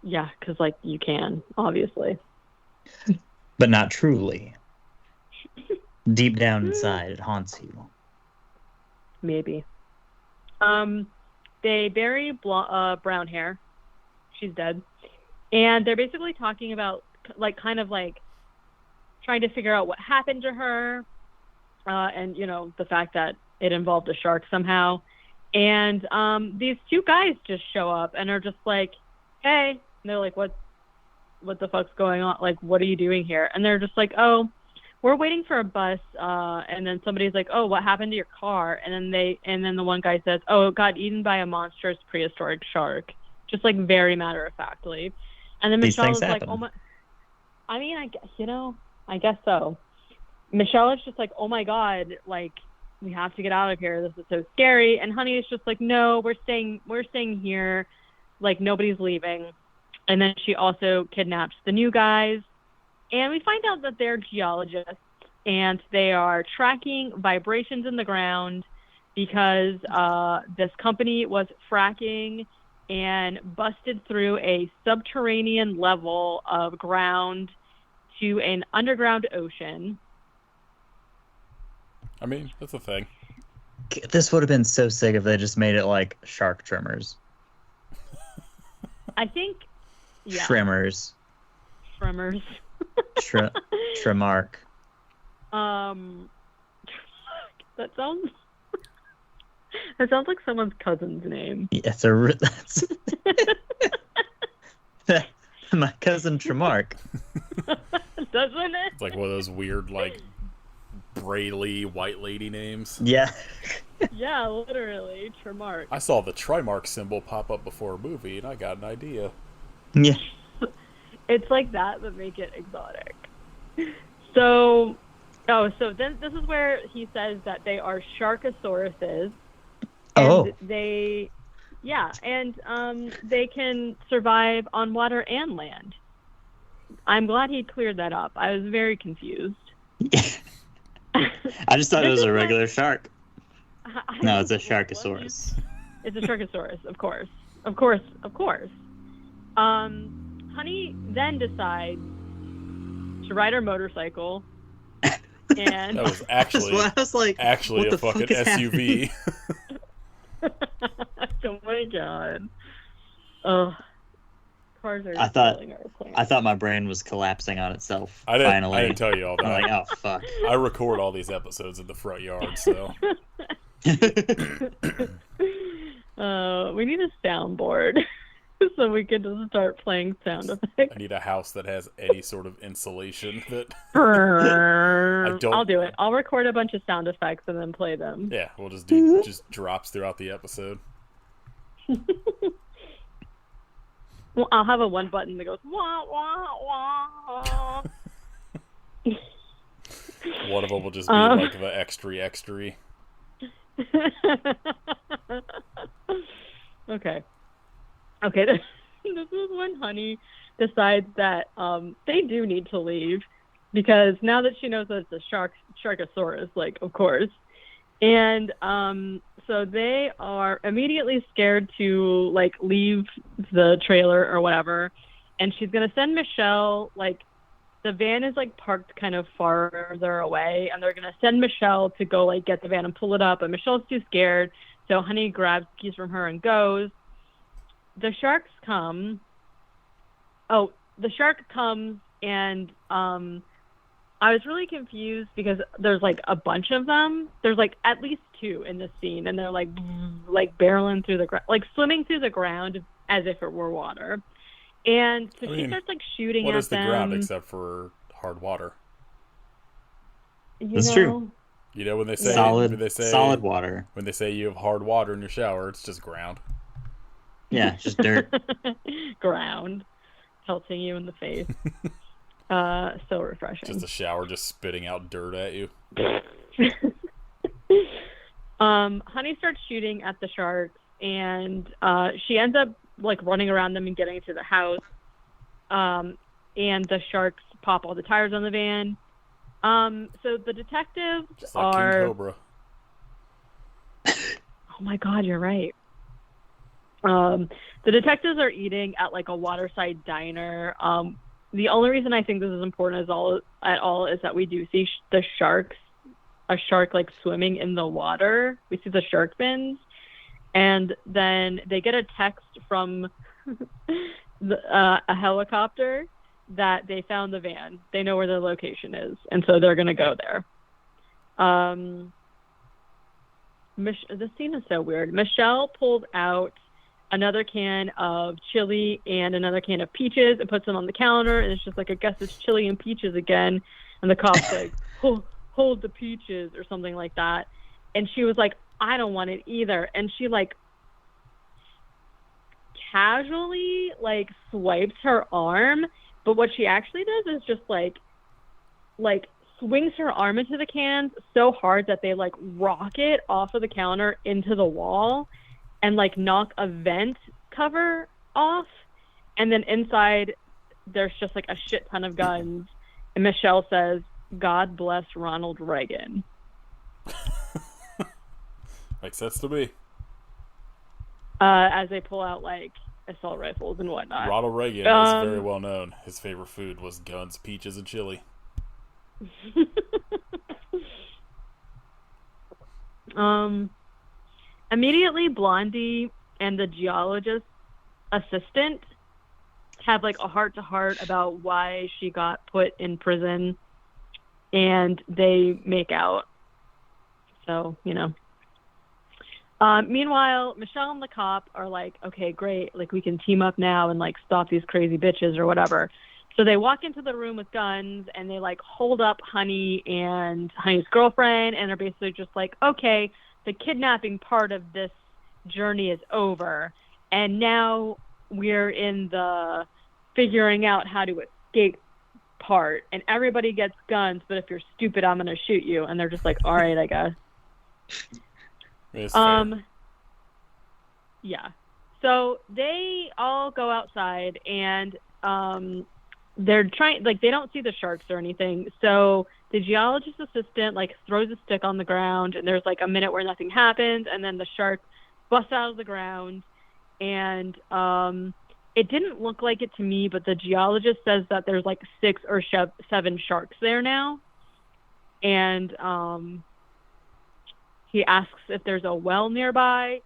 Speaker 3: Yeah, because you can, obviously.
Speaker 2: But not truly. Deep down inside, it haunts you.
Speaker 3: Maybe. They bury brown hair. She's dead. And they're basically talking about, trying to figure out what happened to her. And, the fact that it involved a shark somehow. And these two guys just show up and are just like, "Hey." And they're like, what the fuck's going on? What are you doing here? And they're just like, "Oh, we're waiting for a bus." And then somebody's like, "Oh, what happened to your car?" And then the one guy says, "Oh, it got eaten by a monstrous prehistoric shark." Just very matter of factly. And then Michelle is like, "Oh my," I mean, I guess so. Michelle is just like, "Oh my God, we have to get out of here. This is so scary." And Honey is just like, "No, we're staying here. Nobody's leaving." And then she also kidnaps the new guys. And we find out that they're geologists, and they are tracking vibrations in the ground because this company was fracking and busted through a subterranean level of ground to an underground ocean.
Speaker 1: I mean, that's a thing.
Speaker 2: This would have been so sick if they just made it like shark trimmers.
Speaker 3: I think, yeah.
Speaker 2: Trimmers.
Speaker 3: Trimmers.
Speaker 2: Tremark.
Speaker 3: That sounds like someone's cousin's name.
Speaker 2: Yeah, that's my cousin Tremark.
Speaker 3: Doesn't it?
Speaker 1: It's like one of those weird, Brayley white lady names.
Speaker 2: Yeah.
Speaker 3: Yeah, literally, Tremark.
Speaker 1: I saw the Trimark symbol pop up before a movie, and I got an idea.
Speaker 2: Yeah.
Speaker 3: It's like that, but make it exotic. So then this is where he says that they are Sharkasauruses. And they can survive on water and land. I'm glad he cleared that up. I was very confused.
Speaker 2: I just thought it was a regular shark. No, it's a Sharkasaurus.
Speaker 3: It's a Sharkasaurus, of course. Honey then decides to ride her motorcycle, and
Speaker 1: that was actually
Speaker 2: I was like,
Speaker 1: actually a fucking SUV.
Speaker 3: Oh my God! Oh, cars are.
Speaker 2: I thought my brain was collapsing on itself.
Speaker 1: I
Speaker 2: finally,
Speaker 1: didn't tell you all that.
Speaker 2: I'm like, oh fuck!
Speaker 1: I record all these episodes in the front yard, so.
Speaker 3: We need a soundboard. So we can just start playing sound effects.
Speaker 1: I need a house that has any sort of insulation that
Speaker 3: I'll do it. I'll record a bunch of sound effects and then play them.
Speaker 1: Yeah, we'll just do drops throughout the episode.
Speaker 3: Well, I'll have a one button that goes wah wah wah.
Speaker 1: One of them will just be like the extra. Okay, this is when Honey decides that they do need to leave because now that she knows that it's a Sharkasaurus, of course. And so they are immediately scared to leave the trailer or whatever. And she's going to send Michelle, the van is parked kind of farther away, and they're going to send Michelle to go get the van and pull it up. But Michelle's too scared. So Honey grabs keys from her and goes. The sharks come. Oh, the shark comes, and I was really confused because there's a bunch of them. There's at least two in this scene, and they're barreling through the ground, swimming through the ground
Speaker 3: as if it were water. And so she starts like shooting
Speaker 1: what
Speaker 3: at
Speaker 1: is the
Speaker 3: them.
Speaker 1: ground except for hard water?
Speaker 2: That's true.
Speaker 1: You know, when they say
Speaker 2: solid water.
Speaker 1: When they say you have hard water in your shower, it's just ground.
Speaker 2: Yeah, just dirt.
Speaker 3: Ground pelting you in the face. So refreshing.
Speaker 1: Just a shower just spitting out dirt at you.
Speaker 3: Honey starts shooting at the sharks, and she ends up like running around them and getting to the house. And the sharks pop all the tires on the van. So the detectives
Speaker 1: just like King Cobra.
Speaker 3: Oh my God, you're right. The detectives are eating at like a waterside diner. The only reason I think this is important at all is that we do see a shark like swimming in the water. We see the shark fins, and then they get a text from a helicopter that they found the van. They know where the location is, and so they're gonna go there. This scene is so weird. Michelle pulls out another can of chili and another can of peaches and puts them on the counter, and it's just like, I guess it's chili and peaches again. And the cop's like, hold the peaches or something like that. And she was like, I don't want it either. And she like casually like swipes her arm, but what she actually does is just like swings her arm into the cans so hard that they like rocket off of the counter into the wall and like knock a vent cover off, and then inside there's just like a shit ton of guns, and Michelle says, God bless Ronald Reagan.
Speaker 1: Makes sense to me.
Speaker 3: As they pull out like assault rifles and whatnot.
Speaker 1: Ronald Reagan is very well known. His favorite food was guns, peaches, and chili.
Speaker 3: Immediately, Blondie and the geologist assistant have like a heart-to-heart about why she got put in prison, and they make out. So, you know. Meanwhile, Michelle and the cop are like, okay, great. Like, we can team up now and like stop these crazy bitches or whatever. So they walk into the room with guns, and they like hold up Honey and Honey's girlfriend, and they're basically just like, okay, the kidnapping part of this journey is over, and now we're in the figuring out how to escape part, and everybody gets guns, but if you're stupid, I'm gonna shoot you. And they're just like, all right, I guess. Yeah. So they all go outside, and they're trying, like, they don't see the sharks or anything. So the geologist assistant like throws a stick on the ground, and there's like a minute where nothing happens, and then the shark busts out of the ground, and it didn't look like it to me, but the geologist says that there's like 6 or 7 sharks there now, and he asks if there's a well nearby.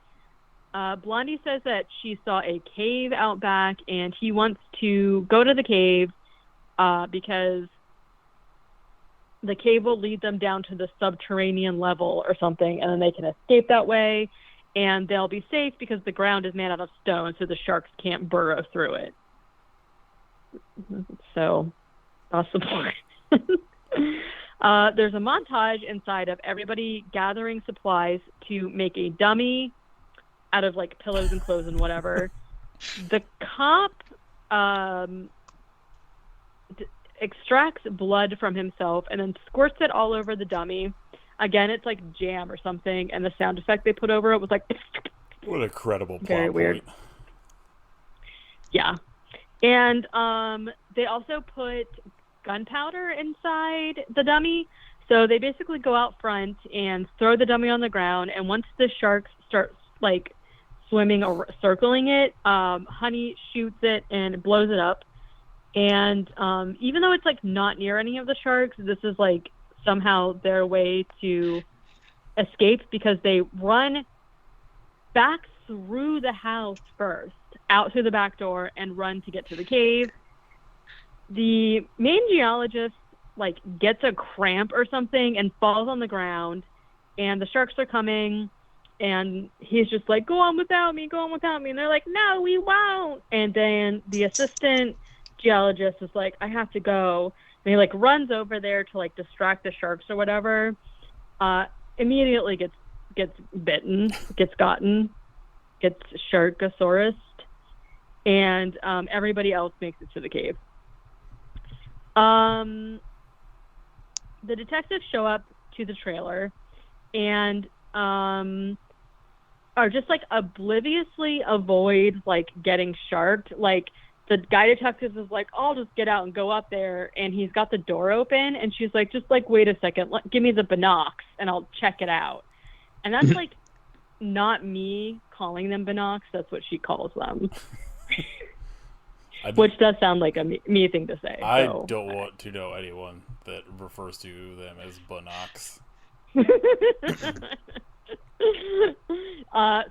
Speaker 3: Blondie says that she saw a cave out back, and he wants to go to the cave because the cave will lead them down to the subterranean level or something, and then they can escape that way, and they'll be safe because the ground is made out of stone, so the sharks can't burrow through it. So that's the point. There's a montage inside of everybody gathering supplies to make a dummy out of like pillows and clothes and whatever. The cop extracts blood from himself and then squirts it all over the dummy. Again, it's like jam or something, and the sound effect they put over it was like...
Speaker 1: What a credible plot
Speaker 3: very weird.
Speaker 1: Point.
Speaker 3: Yeah. And they also put gunpowder inside the dummy. So they basically go out front and throw the dummy on the ground, and once the sharks start like swimming or circling it, Honey shoots it and blows it up. And even though it's like not near any of the sharks, this is like somehow their way to escape, because they run back through the house first, out through the back door, and run to get to the cave. The main geologist like gets a cramp or something and falls on the ground, and the sharks are coming, And he's just like, go on without me. And they're like, no, we won't. And then the assistant geologist is like, I have to go. And he, like, runs over there to, like, distract the sharks or whatever. Immediately gets bitten, gets Sharkasaurus. And everybody else makes it to the cave. The detectives show up to the trailer and are just, like, obliviously avoid, like, getting sharked. Like, the guy detective is like, I'll just get out and go up there, and he's got the door open, and she's like, just, like, wait a second, give me the binocs, and I'll check it out. And that's, like, not me calling them binocs, that's what she calls them. Which does sound like a me thing to say.
Speaker 1: I don't want to know anyone that refers to them as binocs.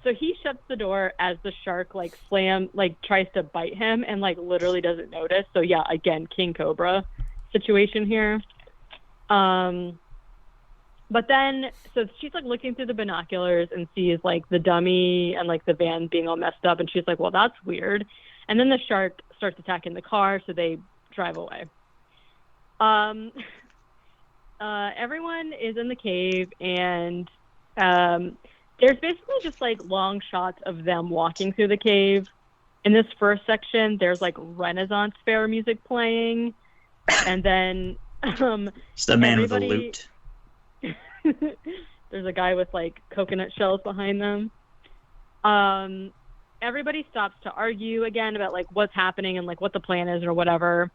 Speaker 3: So he shuts the door as the shark, like, tries to bite him and, like, literally doesn't notice. So yeah, again, King Cobra situation here. But then, so she's, like, looking through the binoculars and sees, like, the dummy and, like, the van being all messed up, and she's like, well, that's weird. And then the shark starts attacking the car, so they drive away. Everyone is in the cave, and there's basically just, like, long shots of them walking through the cave. In this first section, there's, like, Renaissance fair music playing, and then
Speaker 2: just a man with a lute.
Speaker 3: There's a guy with, like, coconut shells behind them. Everybody stops to argue again about, like, what's happening and, like, what the plan is or whatever.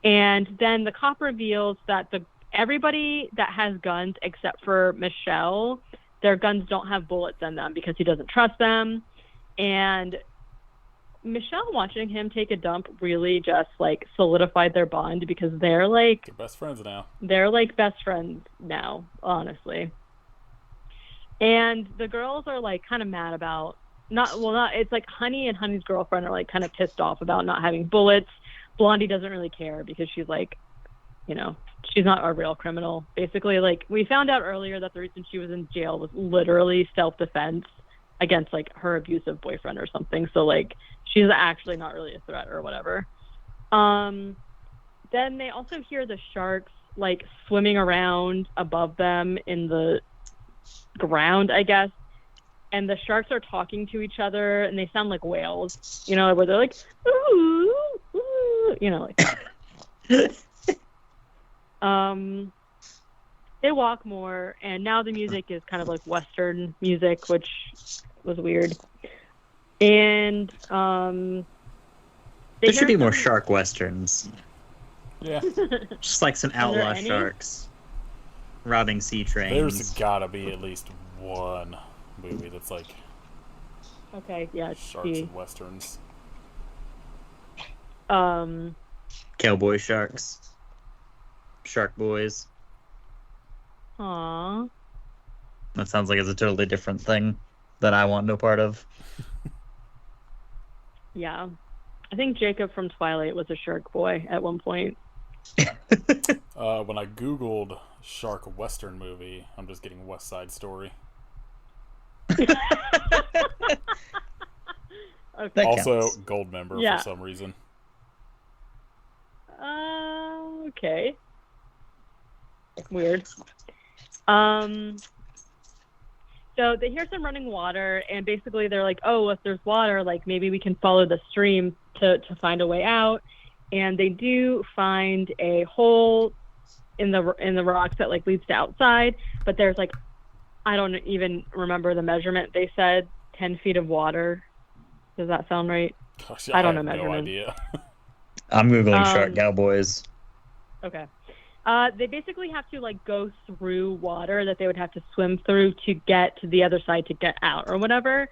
Speaker 3: And then the cop reveals that everybody that has guns except for Michelle, their guns don't have bullets in them because he doesn't trust them. And Michelle watching him take a dump really just, like, solidified their bond because they're
Speaker 1: best friends now.
Speaker 3: They're, like, best friends now, honestly. And the girls are, like, kind of mad about it's like Honey and Honey's girlfriend are, like, kind of pissed off about not having bullets. Blondie doesn't really care because she's, like, you know, she's not a real criminal. Basically, like, we found out earlier that the reason she was in jail was literally self-defense against, like, her abusive boyfriend or something. So, like, she's actually not really a threat or whatever. Then they also hear the sharks, like, swimming around above them in the ground, I guess. And the sharks are talking to each other, and they sound like whales, you know, where they're like, ooh, ooh, you know, like that. They walk more, and now the music is kind of like Western music, which was weird. And
Speaker 2: there should be more shark westerns.
Speaker 1: Yeah.
Speaker 2: Just like some outlaw sharks robbing sea trains.
Speaker 1: There's gotta be at least one movie that's like sharks and westerns.
Speaker 2: Cowboy sharks. Shark Boys.
Speaker 3: Aww.
Speaker 2: That sounds like it's a totally different thing that I want no part of.
Speaker 3: Yeah. I think Jacob from Twilight was a shark boy at one point.
Speaker 1: When I googled shark western movie, I'm just getting West Side Story.
Speaker 3: Okay.
Speaker 1: Also, Goldmember for some reason.
Speaker 3: Okay. Weird. So they hear some running water, and basically they're like, oh, if there's water, like, maybe we can follow the stream to find a way out. And they do find a hole in the rocks that, like, leads to outside, but there's, like, I don't even remember the measurement. They said 10 feet of water. Does that sound right?
Speaker 1: Gosh,
Speaker 3: I don't know
Speaker 1: measurement.
Speaker 3: measurement.
Speaker 1: No idea.
Speaker 2: I'm Googling Shark Cowboys.
Speaker 3: Okay. They basically have to, like, go through water that they would have to swim through to get to the other side to get out or whatever.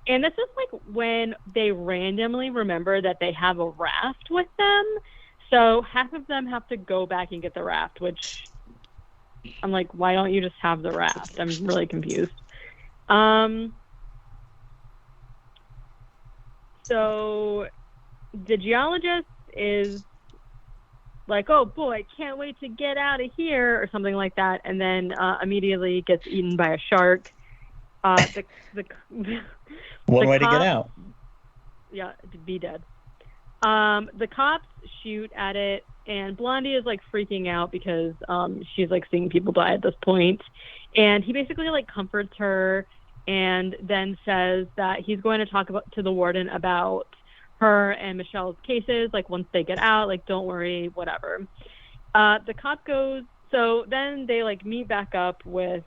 Speaker 3: And this is, like, when they randomly remember that they have a raft with them. So half of them have to go back and get the raft, which I'm like, why don't you just have the raft? I'm really confused. So the geologist is like, oh boy, can't wait to get out of here, or something like that, and then immediately gets eaten by a shark. The
Speaker 2: One
Speaker 3: the
Speaker 2: way to get
Speaker 3: cop-
Speaker 2: out.
Speaker 3: Yeah, to be dead. The cops shoot at it, and Blondie is like freaking out because she's like seeing people die at this point, and he basically like comforts her, and then says that he's going to talk to the warden about her and Michelle's cases, like once they get out, like don't worry, whatever. The cop goes. So then they like meet back up with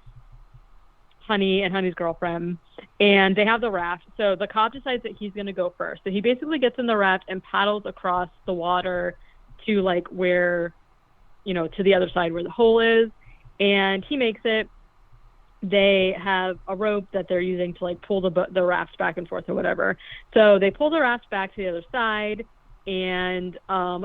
Speaker 3: Honey and Honey's girlfriend, and they have the raft. So the cop decides that he's going to go first. So he basically gets in the raft and paddles across the water to like where, to the other side where the hole is, and he makes it. They have a rope that they're using to like pull the raft back and forth or whatever. So they pull the raft back to the other side, and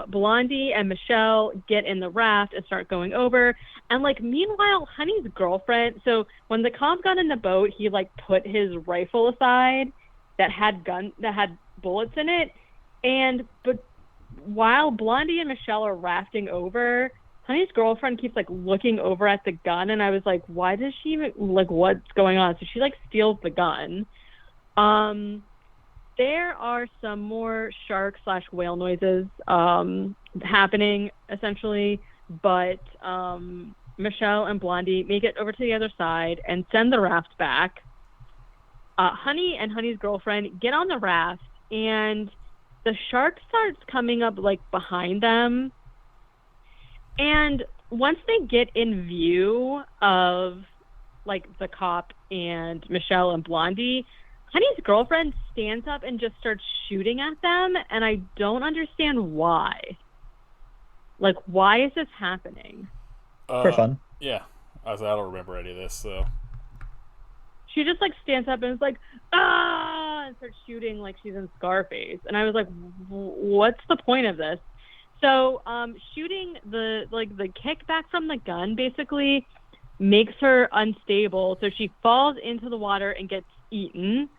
Speaker 3: Blondie and Michelle get in the raft and start going over. And like meanwhile, Honey's girlfriend. So when the cop got in the boat, he like put his rifle aside that had bullets in it. But while Blondie and Michelle are rafting over, Honey's girlfriend keeps like looking over at the gun, and I was like, why does she even like what's going on? So she like steals the gun. There are some more shark/whale noises happening essentially, but Michelle and Blondie make it over to the other side and send the raft back. Honey and Honey's girlfriend get on the raft, and the shark starts coming up like behind them. And once they get in view of like the cop and Michelle and Blondie, Honey's girlfriend stands up and just starts shooting at them, and I don't understand why. Like, why is this happening?
Speaker 2: For fun.
Speaker 1: Yeah. I don't remember any of this, so.
Speaker 3: She just like stands up and is like, ah, and starts shooting like she's in Scarface. And I was like, what's the point of this? So shooting the kickback from the gun basically makes her unstable. So she falls into the water and gets eaten.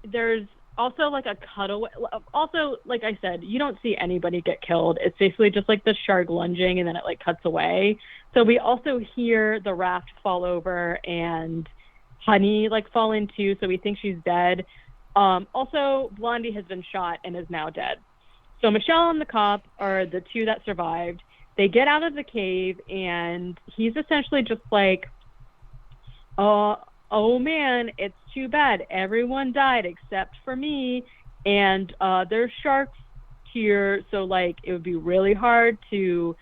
Speaker 3: There's also like a cutaway. Also, like I said, you don't see anybody get killed. It's basically just like the shark lunging and then it like cuts away. So we also hear the raft fall over and Honey like fall in too. So we think she's dead. Also, Blondie has been shot and is now dead. So Michelle and the cop are the two that survived. They get out of the cave, and he's essentially just like, oh man, it's too bad. Everyone died except for me, and there's sharks here, so like it would be really hard to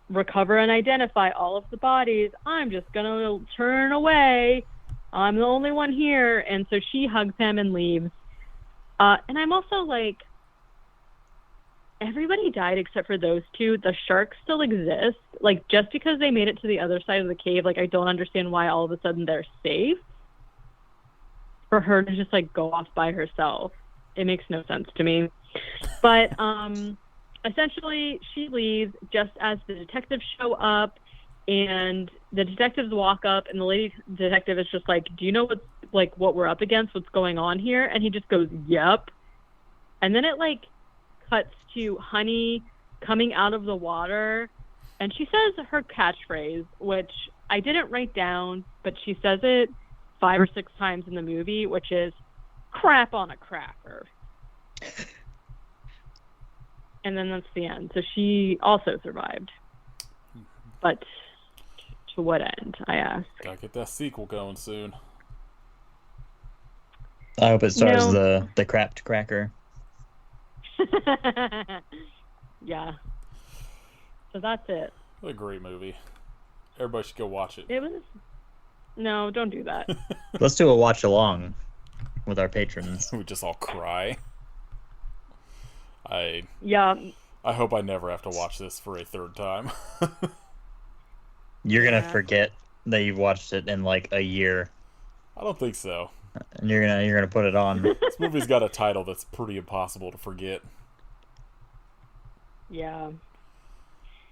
Speaker 3: recover and identify all of the bodies. I'm just gonna turn away. I'm the only one here. And so she hugs him and leaves. And I'm also like, everybody died except for those two. The sharks still exist. Like, just because they made it to the other side of the cave, like, I don't understand why all of a sudden they're safe. For her to just, like, go off by herself. It makes no sense to me. But, essentially, she leaves just as the detectives show up. And the detectives walk up, and the lady detective is just like, do you know what we're up against? What's going on here? And he just goes, yep. And then it, like, cuts to Honey coming out of the water, and she says her catchphrase, which I didn't write down, but she says it 5 or 6 times in the movie, which is, crap on a cracker. And then that's the end. So she also survived. But to what end, I ask?
Speaker 1: Gotta get that sequel going soon.
Speaker 2: I hope it stars the crapped cracker.
Speaker 3: Yeah. So that's it.
Speaker 1: What a great movie. Everybody should go watch it.
Speaker 3: It was... No, don't do that.
Speaker 2: Let's do a watch along with our patrons.
Speaker 1: We just all cry.
Speaker 3: Yeah.
Speaker 1: I hope I never have to watch this for a third time.
Speaker 2: You're gonna forget that you've watched it in like a year.
Speaker 1: I don't think so.
Speaker 2: And you're gonna put it on.
Speaker 1: This movie's got a title that's pretty impossible to forget.
Speaker 3: Yeah.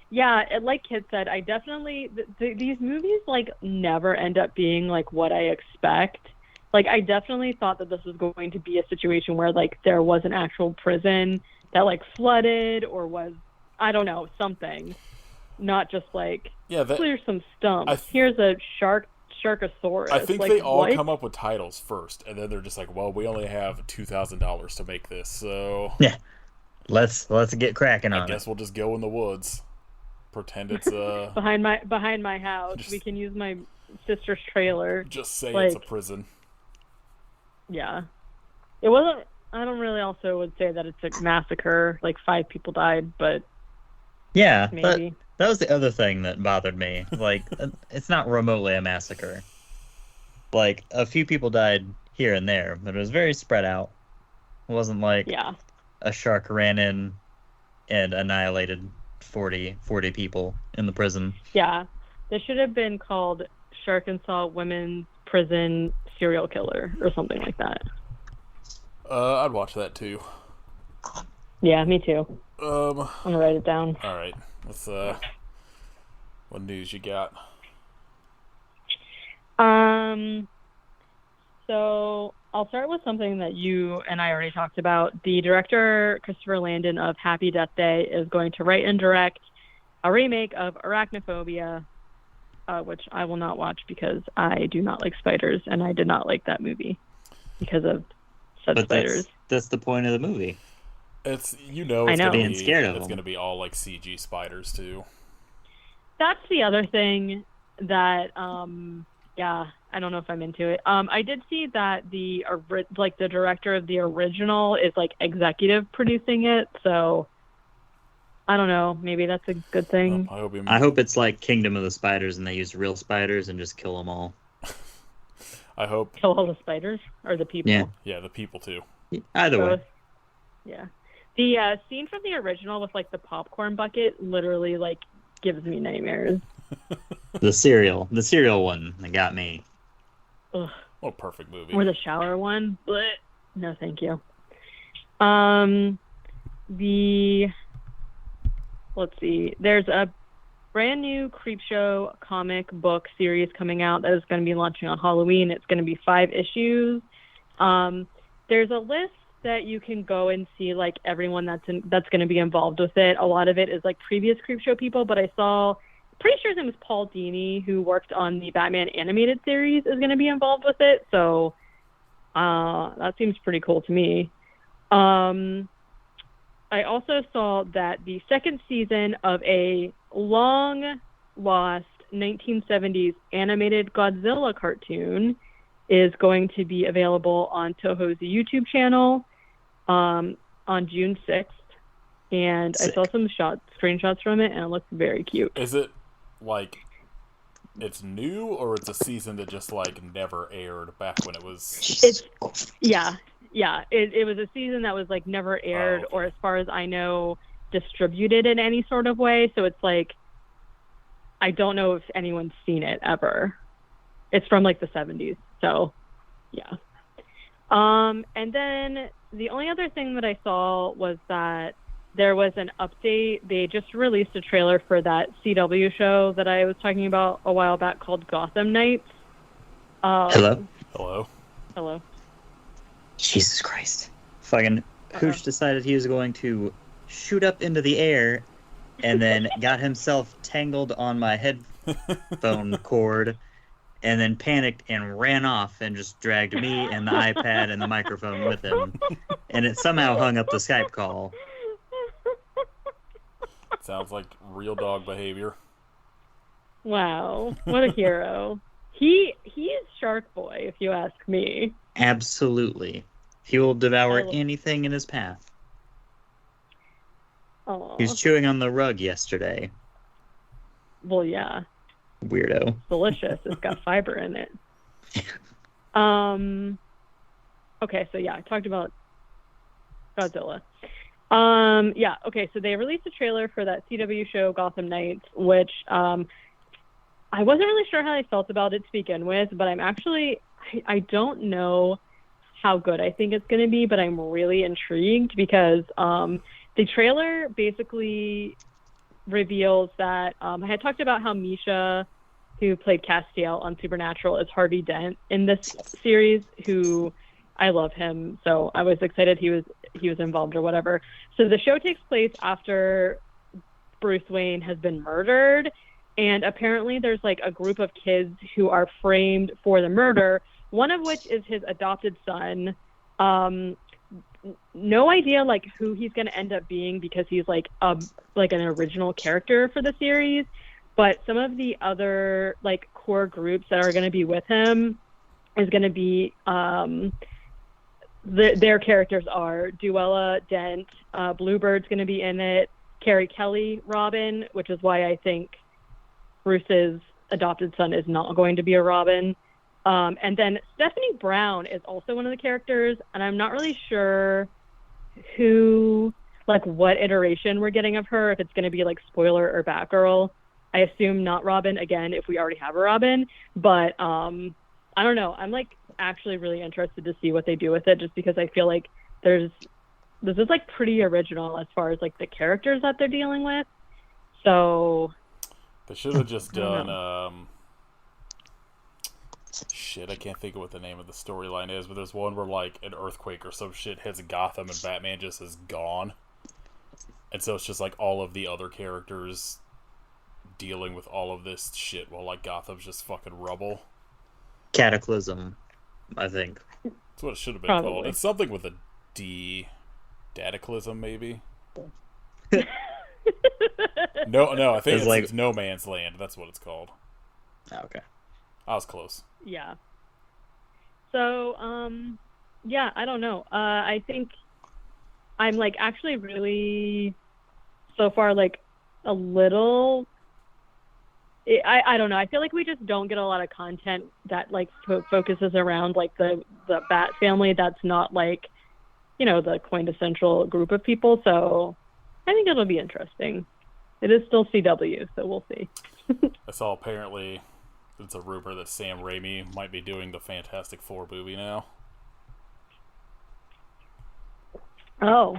Speaker 3: Yeah, like Kid said, I definitely... these movies, like, never end up being, like, what I expect. Like, I definitely thought that this was going to be a situation where, like, there was an actual prison that, like, flooded or was, I don't know, something. Not just, like, clear some stumps. Here's a Sharkasaurus.
Speaker 1: I think
Speaker 3: like,
Speaker 1: they all
Speaker 3: what?
Speaker 1: come up with titles first, and then they're just like, well, we only have $2,000 to make this, so
Speaker 2: Yeah. Let's get cracking
Speaker 1: I
Speaker 2: on
Speaker 1: guess
Speaker 2: it.
Speaker 1: we'll just go in the woods. Pretend it's
Speaker 3: behind my house.
Speaker 1: Just-
Speaker 3: We can use my sister's trailer.
Speaker 1: just say
Speaker 3: Like,
Speaker 1: it's a prison.
Speaker 3: yeah. It wasn't. I don't really also would say that it's a massacre. Like 5 people died, but
Speaker 2: Yeah,
Speaker 3: maybe.
Speaker 2: that was the other thing that bothered me. Like, it's not remotely a massacre. Like, a few people died here and there, but it was very spread out. It wasn't like
Speaker 3: Yeah.
Speaker 2: a shark ran in and annihilated 40 people in the prison.
Speaker 3: Yeah. This should have been called Sharkansas Women's Prison Serial Killer or something like that.
Speaker 1: I'd watch that too.
Speaker 3: Yeah, me too.
Speaker 1: Um,
Speaker 3: I'm gonna write it down.
Speaker 1: all right. Let's what news you got?
Speaker 3: So I'll start with something that you and I already talked about. The director, Christopher Landon of Happy Death Day, is going to write and direct a remake of Arachnophobia, which I will not watch because I do not like spiders, and I did not like that movie because of such
Speaker 2: But
Speaker 3: spiders.
Speaker 2: that's the point of the movie.
Speaker 1: It's
Speaker 3: I know.
Speaker 2: Being scared of
Speaker 1: it's
Speaker 2: them.
Speaker 1: gonna be all like CG spiders too.
Speaker 3: That's the other thing that, yeah, I don't know if I'm into it. I did see that the director of the original is like executive producing it, so I don't know. Maybe that's a good thing.
Speaker 2: I hope it's like Kingdom of the Spiders and they use real spiders and just kill them all.
Speaker 1: I hope.
Speaker 3: Kill all the spiders or the people.
Speaker 2: Yeah.
Speaker 1: Yeah, the people too.
Speaker 2: Either way.
Speaker 3: Both. Yeah. The scene from the original with like the popcorn bucket literally like gives me nightmares.
Speaker 2: The cereal one that got me.
Speaker 3: Ugh.
Speaker 1: What a perfect movie.
Speaker 3: Or the shower one, but no, thank you. Let's see. There's a brand new Creepshow comic book series coming out that is going to be launching on Halloween. It's going to be 5 issues. There's a list that you can go and see like everyone that's going to be involved with it. A lot of it is like previous Creepshow people, but I saw, pretty sure his name was Paul Dini, who worked on the Batman animated series, is going to be involved with it. So that seems pretty cool to me. I also saw that the second season of a long-lost 1970s animated Godzilla cartoon is going to be available on Toho's YouTube channel on June 6th. And
Speaker 2: Sick.
Speaker 3: I saw some screenshots from it, and it looks very cute.
Speaker 1: Is it like it's new, or it's a season that just like never aired back when it was?
Speaker 3: Yeah. It was a season that was like never aired, or as far as I know, distributed in any sort of way. So it's like, I don't know if anyone's seen it ever. It's from like the 70s. So yeah. And then the only other thing that I saw was that there was an update. They just released a trailer for that CW show that I was talking about a while back called Gotham Knights.
Speaker 1: Hello.
Speaker 2: Jesus Christ. Fucking Hooch decided he was going to shoot up into the air and then got himself tangled on my headphone cord and then panicked and ran off and just dragged me and the iPad and the microphone with him. And it somehow hung up the Skype call.
Speaker 1: Sounds like real dog behavior.
Speaker 3: Wow, what a hero. He is Shark Boy, if you ask me.
Speaker 2: Absolutely. He will devour anything in his path.
Speaker 3: Oh.
Speaker 2: He was chewing on the rug yesterday.
Speaker 3: Well, yeah.
Speaker 2: Weirdo.
Speaker 3: It's delicious. It's got fiber in it. Okay, so yeah, I talked about Godzilla. Yeah, okay, so they released a trailer for that CW show, Gotham Knights, which I wasn't really sure how I felt about it to begin with, but I'm actually, I don't know how good I think it's going to be, but I'm really intrigued because the trailer basically reveals that I had talked about how Misha, who played Castiel on Supernatural, is Harvey Dent in this series, who I love him, so I was excited he was involved or whatever. So the show takes place after Bruce Wayne has been murdered, and apparently there's like a group of kids who are framed for the murder, one of which is his adopted son. No idea like who he's going to end up being because he's like an original character for the series, but some of the other like core groups that are going to be with him is going to be their characters are Duella Dent, Bluebird's going to be in it, Carrie Kelly Robin, which is why I think Bruce's adopted son is not going to be a Robin. And then Stephanie Brown is also one of the characters, and I'm not really sure what iteration we're getting of her, if it's going to be like spoiler or Batgirl. I assume not Robin, again, if we already have a Robin. But I don't know. I'm like actually really interested to see what they do with it, just because I feel like this is like pretty original as far as like the characters that they're dealing with. So
Speaker 1: they should have just done shit, I can't think of what the name of the storyline is, but there's one where like an earthquake or some shit hits Gotham and Batman just is gone. And so it's just like all of the other characters dealing with all of this shit while like Gotham's just fucking rubble.
Speaker 2: Cataclysm, I think.
Speaker 1: That's what it should have been
Speaker 3: Probably.
Speaker 1: called. It's something with a D. Dataclysm, maybe? No, I think it's No Man's Land. That's what it's called.
Speaker 2: Okay.
Speaker 1: I was close.
Speaker 3: Yeah. So, yeah, I don't know. I think I'm like actually really so far like a little. I don't know. I feel like we just don't get a lot of content that like focuses around like the Bat family. That's not like, you know, the quintessential group of people. So I think it'll be interesting. It is still CW, so we'll see.
Speaker 1: I saw apparently it's a rumor that Sam Raimi might be doing the Fantastic Four movie now.
Speaker 3: Oh.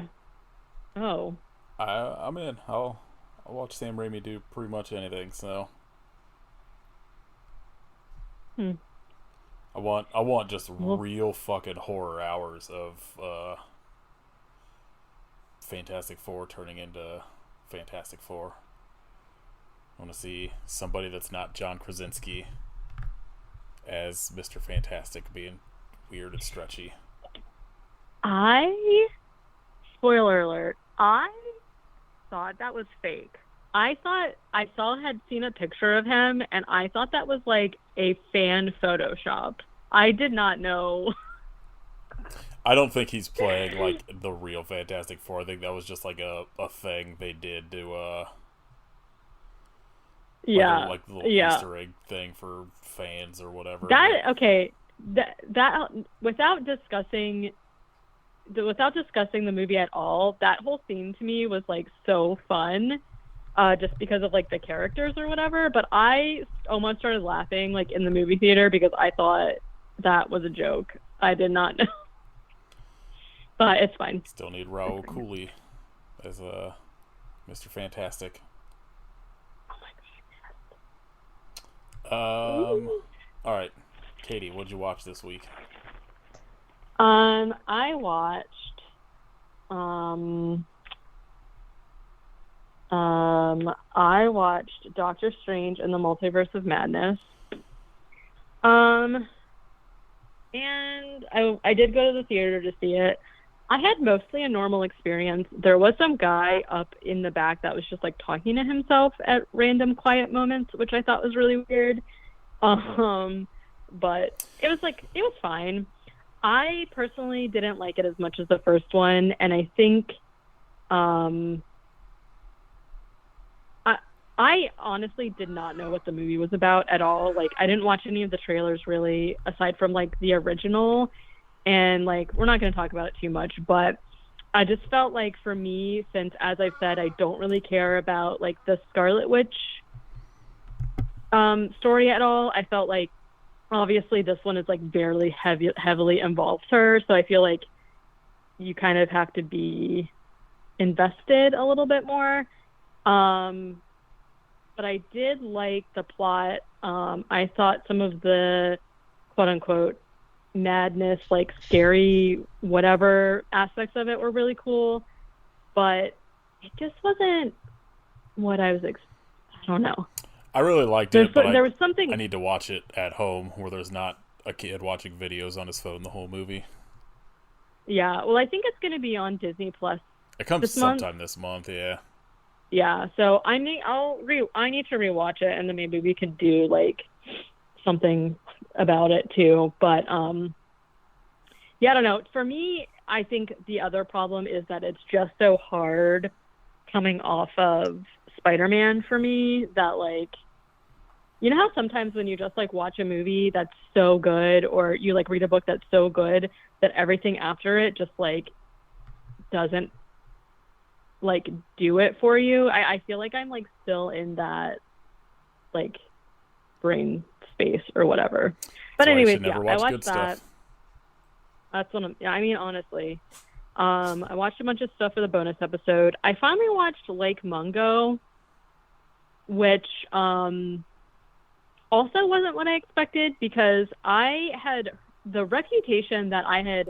Speaker 1: I'm in. I'll watch Sam Raimi do pretty much anything. So. I want just real fucking horror hours of Fantastic Four turning into Fantastic Four. I want to see somebody that's not John Krasinski as Mr. Fantastic being weird and stretchy.
Speaker 3: Spoiler alert, I thought that was fake. I had seen a picture of him, and I thought that was like a fan Photoshop. I did not know.
Speaker 1: I don't think he's playing like the real Fantastic Four. I think that was just like a thing they did to like the little Easter egg thing for fans or whatever. That without discussing the movie at all, that whole scene to me was like so fun. Just because of like the characters or whatever, but I almost started laughing like in the movie theater because I thought that was a joke. I did not know, but it's fine. Still need Raul Cooley as Mr. Fantastic.
Speaker 3: Oh my god!
Speaker 1: All right, Katie, what'd you watch this week?
Speaker 3: I watched Doctor Strange and the Multiverse of Madness. And I did go to the theater to see it. I had mostly a normal experience. There was some guy up in the back that was just like talking to himself at random quiet moments, which I thought was really weird. But it was fine. I personally didn't like it as much as the first one, and I think I honestly did not know what the movie was about at all. Like, I didn't watch any of the trailers really, aside from like the original. And like, we're not going to talk about it too much, but I just felt like for me, since as I've said, I don't really care about like the Scarlet Witch story at all. I felt like obviously this one is like very heavily involves her. So I feel like you kind of have to be invested a little bit more. But I did like the plot. I thought some of the quote unquote madness, like scary, whatever aspects of it were really cool, but it just wasn't what I was I don't know.
Speaker 1: I really liked
Speaker 3: There's
Speaker 1: it, but
Speaker 3: there was
Speaker 1: I
Speaker 3: something.
Speaker 1: need to watch it at home where there's not a kid watching videos on his phone the whole movie.
Speaker 3: Yeah, well, I think it's going to be on Disney Plus
Speaker 1: It comes
Speaker 3: this month.
Speaker 1: sometime this month, yeah.
Speaker 3: Yeah, so I need to rewatch it, and then maybe we could do like something about it too. But yeah, I don't know. For me, I think the other problem is that it's just so hard coming off of Spider-Man for me that like, you know how sometimes when you just like watch a movie that's so good, or you like read a book that's so good that everything after it just like doesn't like do it for you. I feel like I'm like still in that like brain space or whatever. But
Speaker 1: That's why you
Speaker 3: anyways,
Speaker 1: should never
Speaker 3: yeah, I
Speaker 1: watch
Speaker 3: watched
Speaker 1: good
Speaker 3: that.
Speaker 1: stuff.
Speaker 3: That's what I mean, honestly. I watched a bunch of stuff for the bonus episode. I finally watched Lake Mungo, which also wasn't what I expected, because I had the reputation that I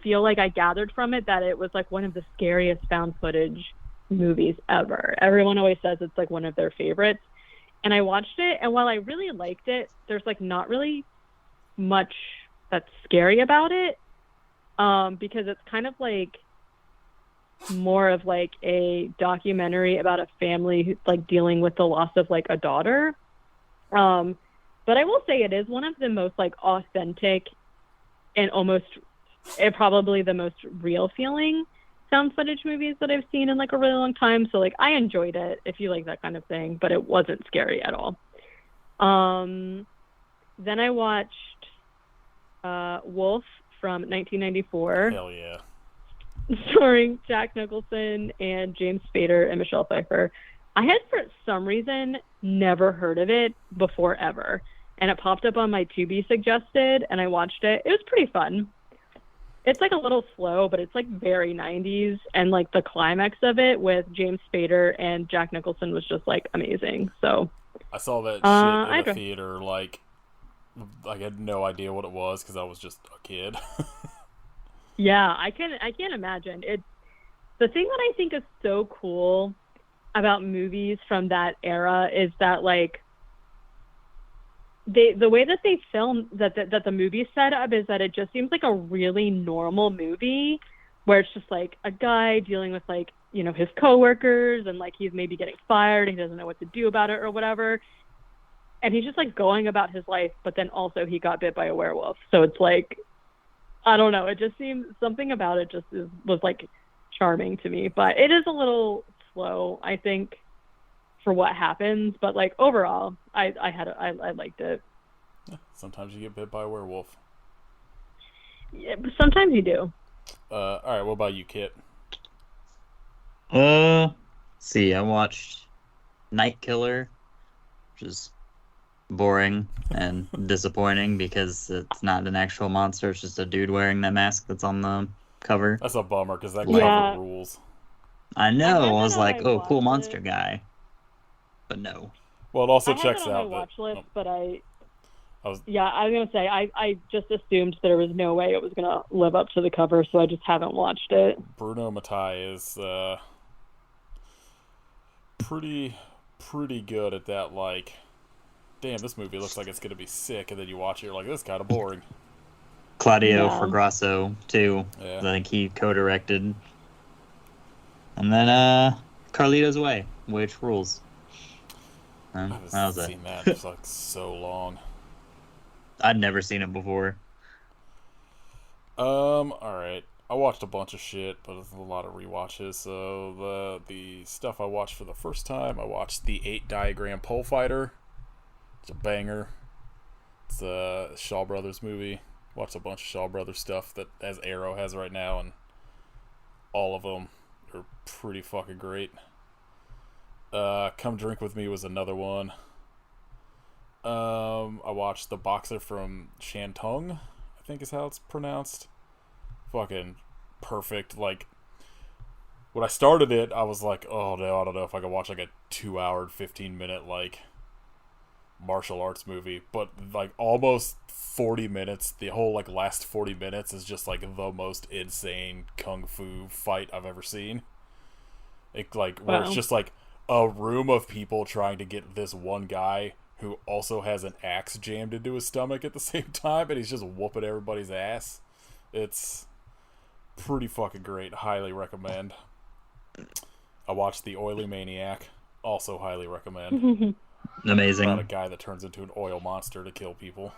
Speaker 3: feel like I gathered from it that it was like one of the scariest found footage movies ever. Everyone always says it's like one of their favorites. And I watched it, and while I really liked it, there's like not really much that's scary about it, because it's kind of like more of like a documentary about a family who's like dealing with the loss of like a daughter. But I will say it is one of the most like authentic and probably the most real feeling found footage movies that I've seen in like a really long time. So like I enjoyed it, if you like that kind of thing, but it wasn't scary at all. Then I watched Wolf from 1994.
Speaker 1: Hell yeah.
Speaker 3: Starring Jack Nicholson and James Spader and Michelle Pfeiffer. I had, for some reason, never heard of it before ever. And it popped up on my Tubi suggested, and I watched it. It was pretty fun. It's like a little slow, but it's like very 90s. And like the climax of it with James Spader and Jack Nicholson was just like amazing. So
Speaker 1: I saw that shit in the
Speaker 3: I
Speaker 1: theater, like, I had no idea what it was because I was just a kid.
Speaker 3: Yeah, I can't imagine. It's the thing that I think is so cool about movies from that era is that like the way that they film that the movie set up is that it just seems like a really normal movie where it's just like a guy dealing with like, you know, his coworkers, and like he's maybe getting fired, he doesn't know what to do about it or whatever. And he's just like going about his life, but then also he got bit by a werewolf. So it's like, I don't know, it just seems, something about it just was like charming to me. But it is a little slow, I think, for what happens. But like overall, I liked it.
Speaker 1: Sometimes you get bit by a werewolf.
Speaker 3: Yeah, but sometimes you do.
Speaker 1: All right, what about you, Kit?
Speaker 2: See, I watched Night Killer, which is boring and disappointing because it's not an actual monster. It's just a dude wearing that mask that's on the cover.
Speaker 1: That's a bummer because that
Speaker 3: Yeah.
Speaker 1: cover rules.
Speaker 2: I know. I was
Speaker 3: that
Speaker 2: like,
Speaker 3: I
Speaker 2: oh, cool
Speaker 3: watched
Speaker 2: monster
Speaker 3: it.
Speaker 2: guy. But no.
Speaker 1: Well, it also
Speaker 3: I had
Speaker 1: checks
Speaker 3: it on
Speaker 1: out
Speaker 3: my watch
Speaker 1: that
Speaker 3: list, but
Speaker 1: I was
Speaker 3: I was gonna say I just assumed there was no way it was gonna live up to the cover, so I just haven't watched it.
Speaker 1: Bruno Mattei is pretty good at that. Like, damn, this movie looks like it's gonna be sick, and then you watch it, you're like, this is kind of boring.
Speaker 2: Claudio
Speaker 3: Yeah.
Speaker 2: Fragasso, too.
Speaker 1: Yeah.
Speaker 2: I think he co-directed. And then, Carlito's Way, which rules.
Speaker 1: I
Speaker 2: That
Speaker 1: haven't
Speaker 2: was it.
Speaker 1: seen that for like so long.
Speaker 2: I'd never seen it before.
Speaker 1: All right. I watched a bunch of shit, but it's a lot of rewatches. So the stuff I watched for the first time, I watched the 8 Diagram Pole Fighter. It's a banger. It's a Shaw Brothers movie. Watched a bunch of Shaw Brothers stuff that as Arrow has right now, and all of them are pretty fucking great. Come Drink With Me was another one. I watched The Boxer from Shantung, I think is how it's pronounced. Fucking perfect. Like, when I started it, I was like, oh no, I don't know if I could watch like a 2-hour and 15-minute like martial arts movie. But like almost 40 minutes, the whole like last 40 minutes is just like the most insane kung fu fight I've ever seen. It like where
Speaker 3: Wow.
Speaker 1: it's just like a room of people trying to get this one guy who also has an axe jammed into his stomach at the same time, and he's just whooping everybody's ass. It's pretty fucking great. Highly recommend. I watched The Oily Maniac. Also highly recommend.
Speaker 2: Amazing.
Speaker 1: About a guy that turns into an oil monster to kill people.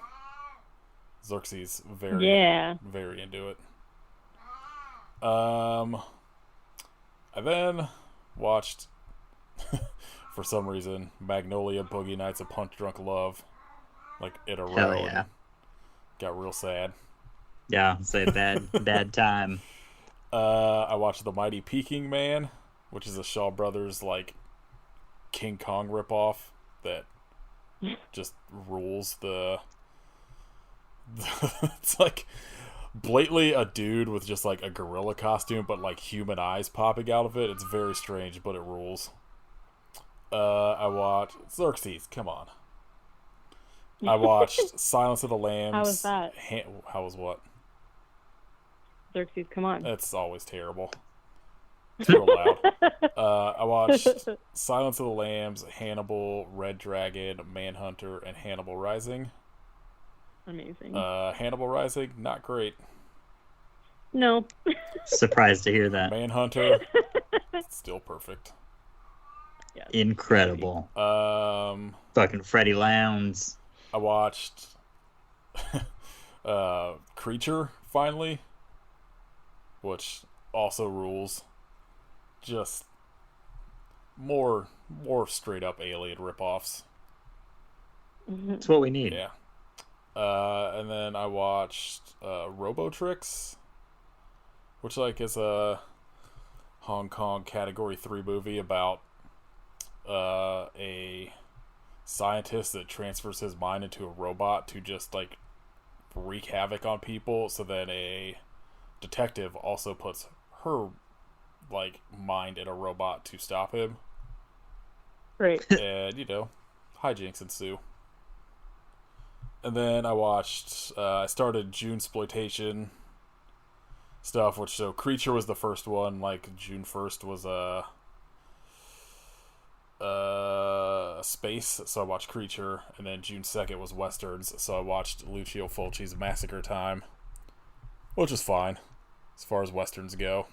Speaker 1: Xerxes very into it. I then watched for some reason Magnolia, Boogie Nights, and Punch Drunk Love like in a row.
Speaker 2: Hell yeah.
Speaker 1: And got real sad.
Speaker 2: Yeah, say bad time.
Speaker 1: I watched The Mighty Peking Man, which is a Shaw Brothers like King Kong ripoff that just rules. It's like blatantly a dude with just like a gorilla costume, but like human eyes popping out of it. It's very strange, but it rules. I watched Xerxes. Come on. I watched Silence of the Lambs.
Speaker 3: How was that?
Speaker 1: How was what?
Speaker 3: Xerxes, come on.
Speaker 1: That's always terrible. It's real loud. I watched Silence of the Lambs, Hannibal, Red Dragon, Manhunter, and Hannibal Rising.
Speaker 3: Amazing.
Speaker 1: Hannibal Rising, not great.
Speaker 3: No.
Speaker 2: Surprised to hear that.
Speaker 1: Manhunter, still perfect.
Speaker 3: Yes.
Speaker 2: Incredible. Fucking Freddie Lowndes.
Speaker 1: I watched Creature finally, which also rules. Just more straight up alien ripoffs.
Speaker 2: That's what we need.
Speaker 1: Yeah. And then I watched Robotrix, which like is a Hong Kong Category 3 movie about a scientist that transfers his mind into a robot to just like wreak havoc on people, so then a detective also puts her like mind in a robot to stop him.
Speaker 3: Great.
Speaker 1: And hijinks ensue. And then I watched I started June Exploitation stuff, which so Creature was the first one. Like June 1st was Space, so I watched Creature, and then June 2nd was Westerns, so I watched Lucio Fulci's Massacre Time, which was fine as far as Westerns go.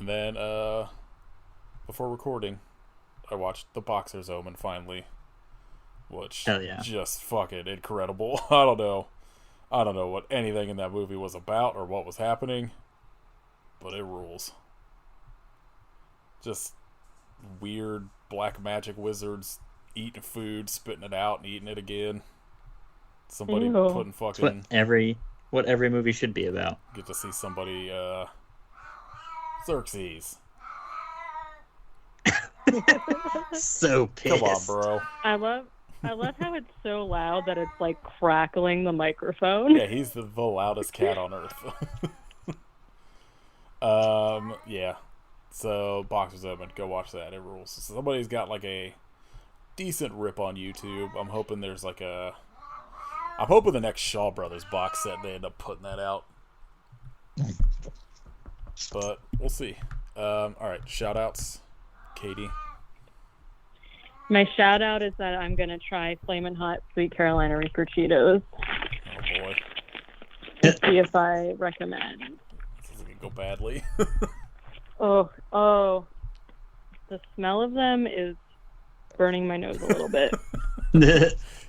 Speaker 1: And then before recording, I watched The Boxer's Omen finally, which just fucking incredible. I don't know what anything in that movie was about or what was happening, but it rules. Just weird black magic wizards eating food, spitting it out, and eating it again. Somebody putting fucking
Speaker 2: what every movie should be about.
Speaker 1: Get to see somebody Xerxes.
Speaker 2: So pissed.
Speaker 1: Come on, bro.
Speaker 3: I love how it's so loud that it's like crackling the microphone.
Speaker 1: Yeah, he's the loudest cat on earth. Yeah. So Boxer's Omen, go watch that. It rules. So somebody's got like a decent rip on YouTube. I'm hoping the next Shaw Brothers box set they end up putting that out. But we'll see. Alright, shout outs. Katie.
Speaker 3: My shout out is that I'm gonna try Flamin' Hot Sweet Carolina Reaper Cheetos.
Speaker 1: Oh boy.
Speaker 3: And see if I recommend.
Speaker 1: This is gonna go badly.
Speaker 3: Oh. The smell of them is burning my nose a little bit.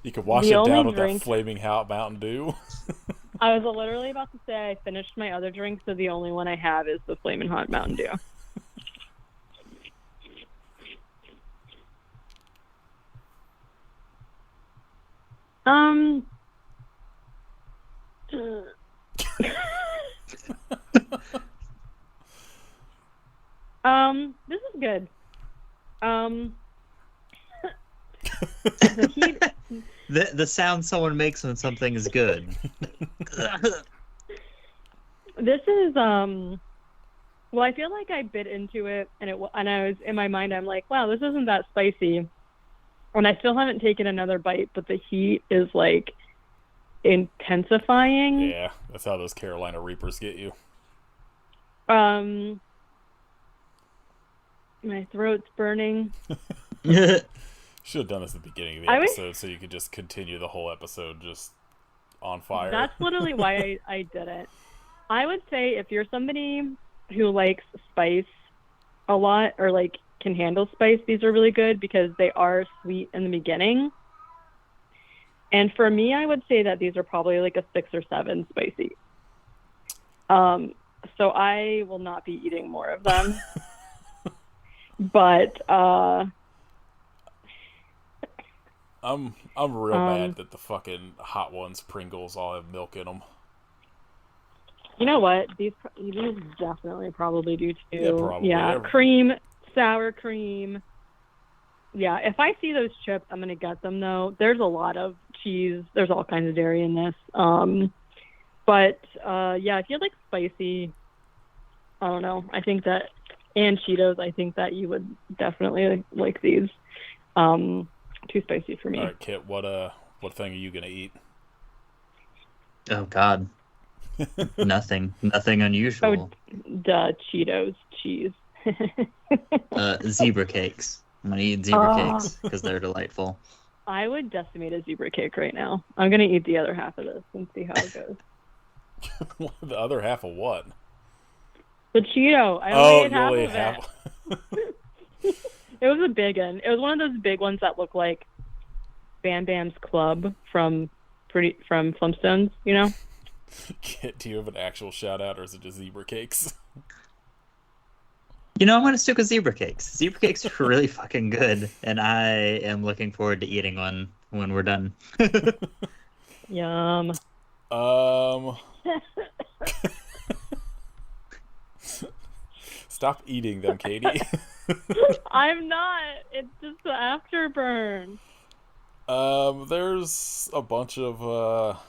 Speaker 1: You could wash it down with that Flaming Hot Mountain Dew.
Speaker 3: I was literally about to say I finished my other drink, so the only one I have is the Flamin' Hot Mountain Dew. This is good.
Speaker 2: The sound someone makes when something is good.
Speaker 3: This is well, I feel like I bit into it, and I was in my mind, I'm like, wow, this isn't that spicy, and I still haven't taken another bite, but the heat is like intensifying.
Speaker 1: Yeah, that's how those Carolina Reapers get you.
Speaker 3: My throat's burning.
Speaker 1: Should have done this at the beginning of the
Speaker 3: I would-
Speaker 1: episode so you could just continue the whole episode just on fire.
Speaker 3: That's literally why I didn't. I would say if you're somebody who likes spice a lot or like can handle spice, these are really good because they are sweet in the beginning. And for me, I would say that these are probably like a 6 or 7 spicy. So I will not be eating more of them. But
Speaker 1: I'm real mad that the fucking hot ones, Pringles, all have milk in them.
Speaker 3: you know what? These definitely probably do too.
Speaker 1: Yeah, probably.
Speaker 3: Yeah, cream, sour cream. Yeah, if I see those chips, I'm gonna get them though. There's a lot of cheese. There's all kinds of dairy in this. But yeah, if you like spicy, I don't know. I think that, and Cheetos, I think that you would definitely like these. Too spicy for me.
Speaker 1: All right, Kit, what thing are you gonna eat?
Speaker 2: Oh God. Nothing unusual.
Speaker 3: Duh, Cheetos, cheese.
Speaker 2: Zebra cakes. I'm gonna eat zebra cakes because they're delightful.
Speaker 3: I would decimate a zebra cake right now. I'm gonna eat the other half of this and see how it goes.
Speaker 1: The other half of what?
Speaker 3: The Cheeto. I only ate half of it. It was a big one. It was one of those big ones that look like Bam Bam's Club from Flintstones, you know?
Speaker 1: Kit, do you have an actual shout out or is it just zebra cakes?
Speaker 2: You know, I'm gonna stick with zebra cakes. Zebra cakes are really fucking good, and I am looking forward to eating one when we're done.
Speaker 3: Yum.
Speaker 1: Stop eating them, Katie.
Speaker 3: I'm not. It's just the afterburn.
Speaker 1: There's a bunch of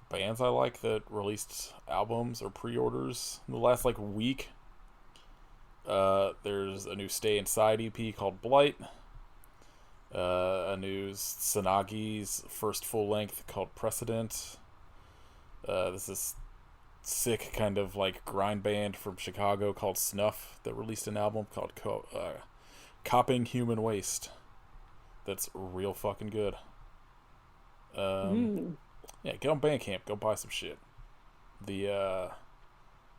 Speaker 1: bands I like that released albums or pre-orders in the last like week. There's a new Stay Inside EP called Blight. A new Sanagi's first full length called Precedent. This is sick kind of like grind band from Chicago called Snuff that released an album called Copping Human Waste. That's real fucking good. Yeah, get on Bandcamp, go buy some shit. The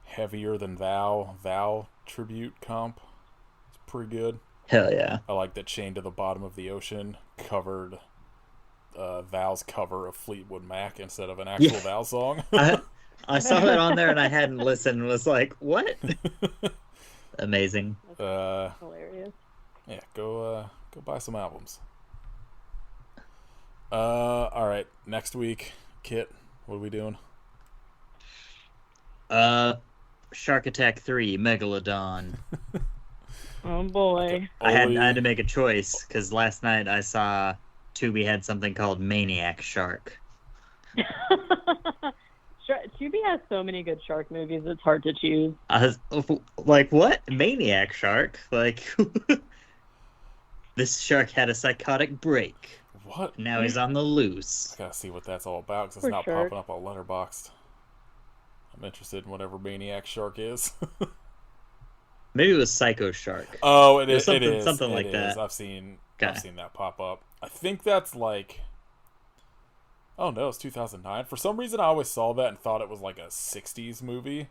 Speaker 1: Heavier Than Thou tribute comp is pretty good.
Speaker 2: Hell yeah.
Speaker 1: I like that Chained to the Bottom of the Ocean covered Thou's cover of Fleetwood Mac instead of an actual Thou song.
Speaker 2: I saw that on there and I hadn't listened and was like, what? Amazing.
Speaker 3: Hilarious.
Speaker 1: Yeah, go buy some albums. Alright, next week, Kit, what are we doing?
Speaker 2: Shark Attack 3, Megalodon.
Speaker 3: Oh boy.
Speaker 2: I had to make a choice because last night I saw Tubi had something called Maniac Shark.
Speaker 3: Tubi has so many good shark movies, it's hard to choose.
Speaker 2: I was like, what? Maniac Shark? Like, this shark had a psychotic break.
Speaker 1: What?
Speaker 2: Now he's on the loose.
Speaker 1: I gotta see what that's all about because it's
Speaker 3: For
Speaker 1: not
Speaker 3: sure.
Speaker 1: popping up on Letterboxd. I'm interested in whatever Maniac Shark is.
Speaker 2: Maybe it was Psycho Shark.
Speaker 1: Oh, it is.
Speaker 2: Something-
Speaker 1: It is
Speaker 2: something
Speaker 1: it
Speaker 2: like
Speaker 1: is.
Speaker 2: that.
Speaker 1: I've seen
Speaker 2: Okay.
Speaker 1: that pop up. I think that's like. Oh no, it's 2009. For some reason, I always saw that and thought it was like a 60s movie.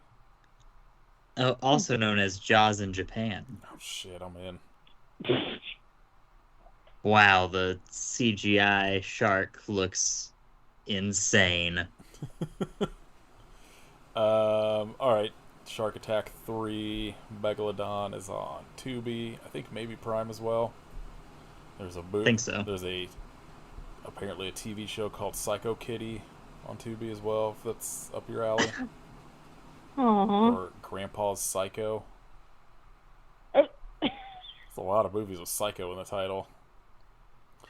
Speaker 2: Oh, also known as Jaws in Japan.
Speaker 1: Oh shit, I'm in.
Speaker 2: Wow, the CGI shark looks insane.
Speaker 1: All right. Shark Attack 3 Megalodon is on Tubi. I think maybe Prime as well. There's a
Speaker 2: Think so.
Speaker 1: There's apparently a TV show called Psycho Kitty on Tubi as well. If that's up your alley.
Speaker 3: Aww.
Speaker 1: Or Grandpa's Psycho.
Speaker 3: Oh.
Speaker 1: There's a lot of movies with Psycho in the title.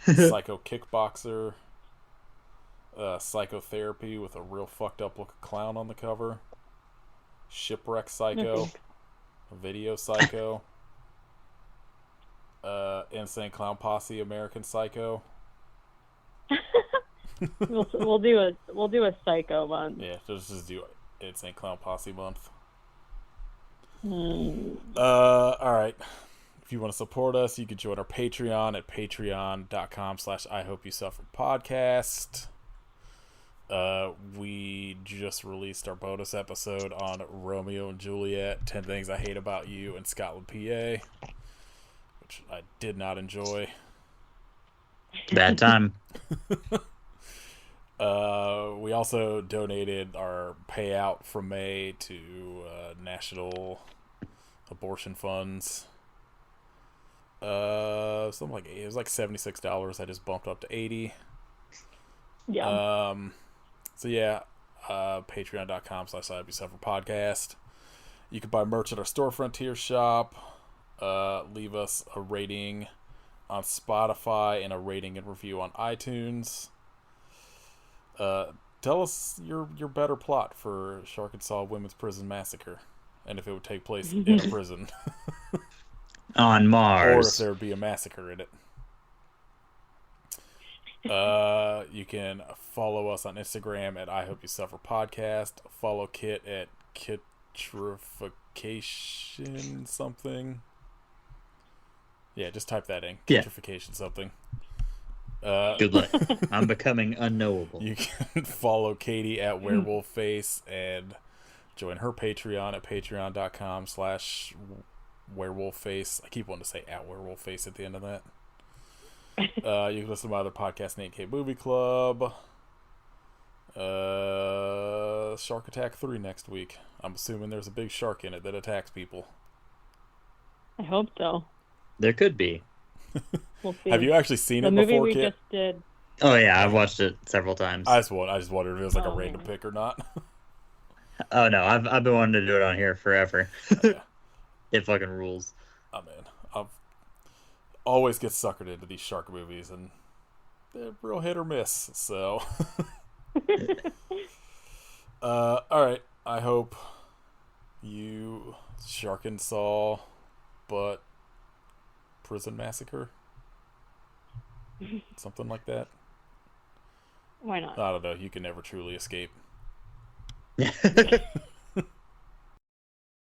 Speaker 1: Psycho Kickboxer. Psychotherapy with a real fucked up looking clown on the cover. Shipwreck Psycho. Video Psycho. Insane Clown Posse American Psycho.
Speaker 3: We'll do a psycho month.
Speaker 1: Yeah, just do Insane Clown Posse month. All right. If you want to support us, you can join our Patreon at patreon.com/IHopeYouSufferPodcast. We just released our bonus episode on Romeo and Juliet, 10 Things I Hate About You in Scotland, PA, which I did not enjoy.
Speaker 2: Bad time.
Speaker 1: We also donated our payout from May to National Abortion Funds. Something like it was like $76. I just bumped up to $80.
Speaker 3: Yeah.
Speaker 1: So yeah, patreon.com/IHopeYouSufferPodcast. You can buy merch at our store Frontier shop. Leave us a rating on Spotify and a rating and review on iTunes. Tell us your better plot for Sharkansas Women's Prison Massacre, and if it would take place in a prison,
Speaker 2: On
Speaker 1: or if
Speaker 2: Mars.
Speaker 1: there would be a massacre in it. You can follow us on Instagram at I Hope You Suffer Podcast. Follow Kit at Kitrification something. Yeah, just type that in.
Speaker 2: Yeah.
Speaker 1: Kitrification something.
Speaker 2: Good luck. I'm becoming unknowable.
Speaker 1: You can follow Katie at Werewolf Face and join her Patreon at patreon.com/werewolfface. I keep wanting to say at Werewolf Face at the end of that. You can listen to my other podcast, Nate K Movie Club. Shark Attack 3 next week. I'm assuming there's a big shark in it that attacks people.
Speaker 3: I hope so.
Speaker 2: There could be.
Speaker 3: We'll see.
Speaker 1: Have you actually seen
Speaker 3: the
Speaker 1: it
Speaker 3: movie
Speaker 1: before,
Speaker 3: we
Speaker 1: Kit?
Speaker 3: just did?
Speaker 2: Oh yeah, I've watched it several times.
Speaker 1: I just wondered if it was like a
Speaker 3: Oh,
Speaker 1: random
Speaker 3: man.
Speaker 1: pick or not.
Speaker 2: Oh no, I've been wanting to do it on here forever.
Speaker 1: Yeah.
Speaker 2: It fucking rules.
Speaker 1: Oh man, I've always get suckered into these shark movies, and they're real hit or miss. So, all right. I hope you Sharkansas, but prison massacre, something like that.
Speaker 3: Why not?
Speaker 1: I don't know. You can never truly escape.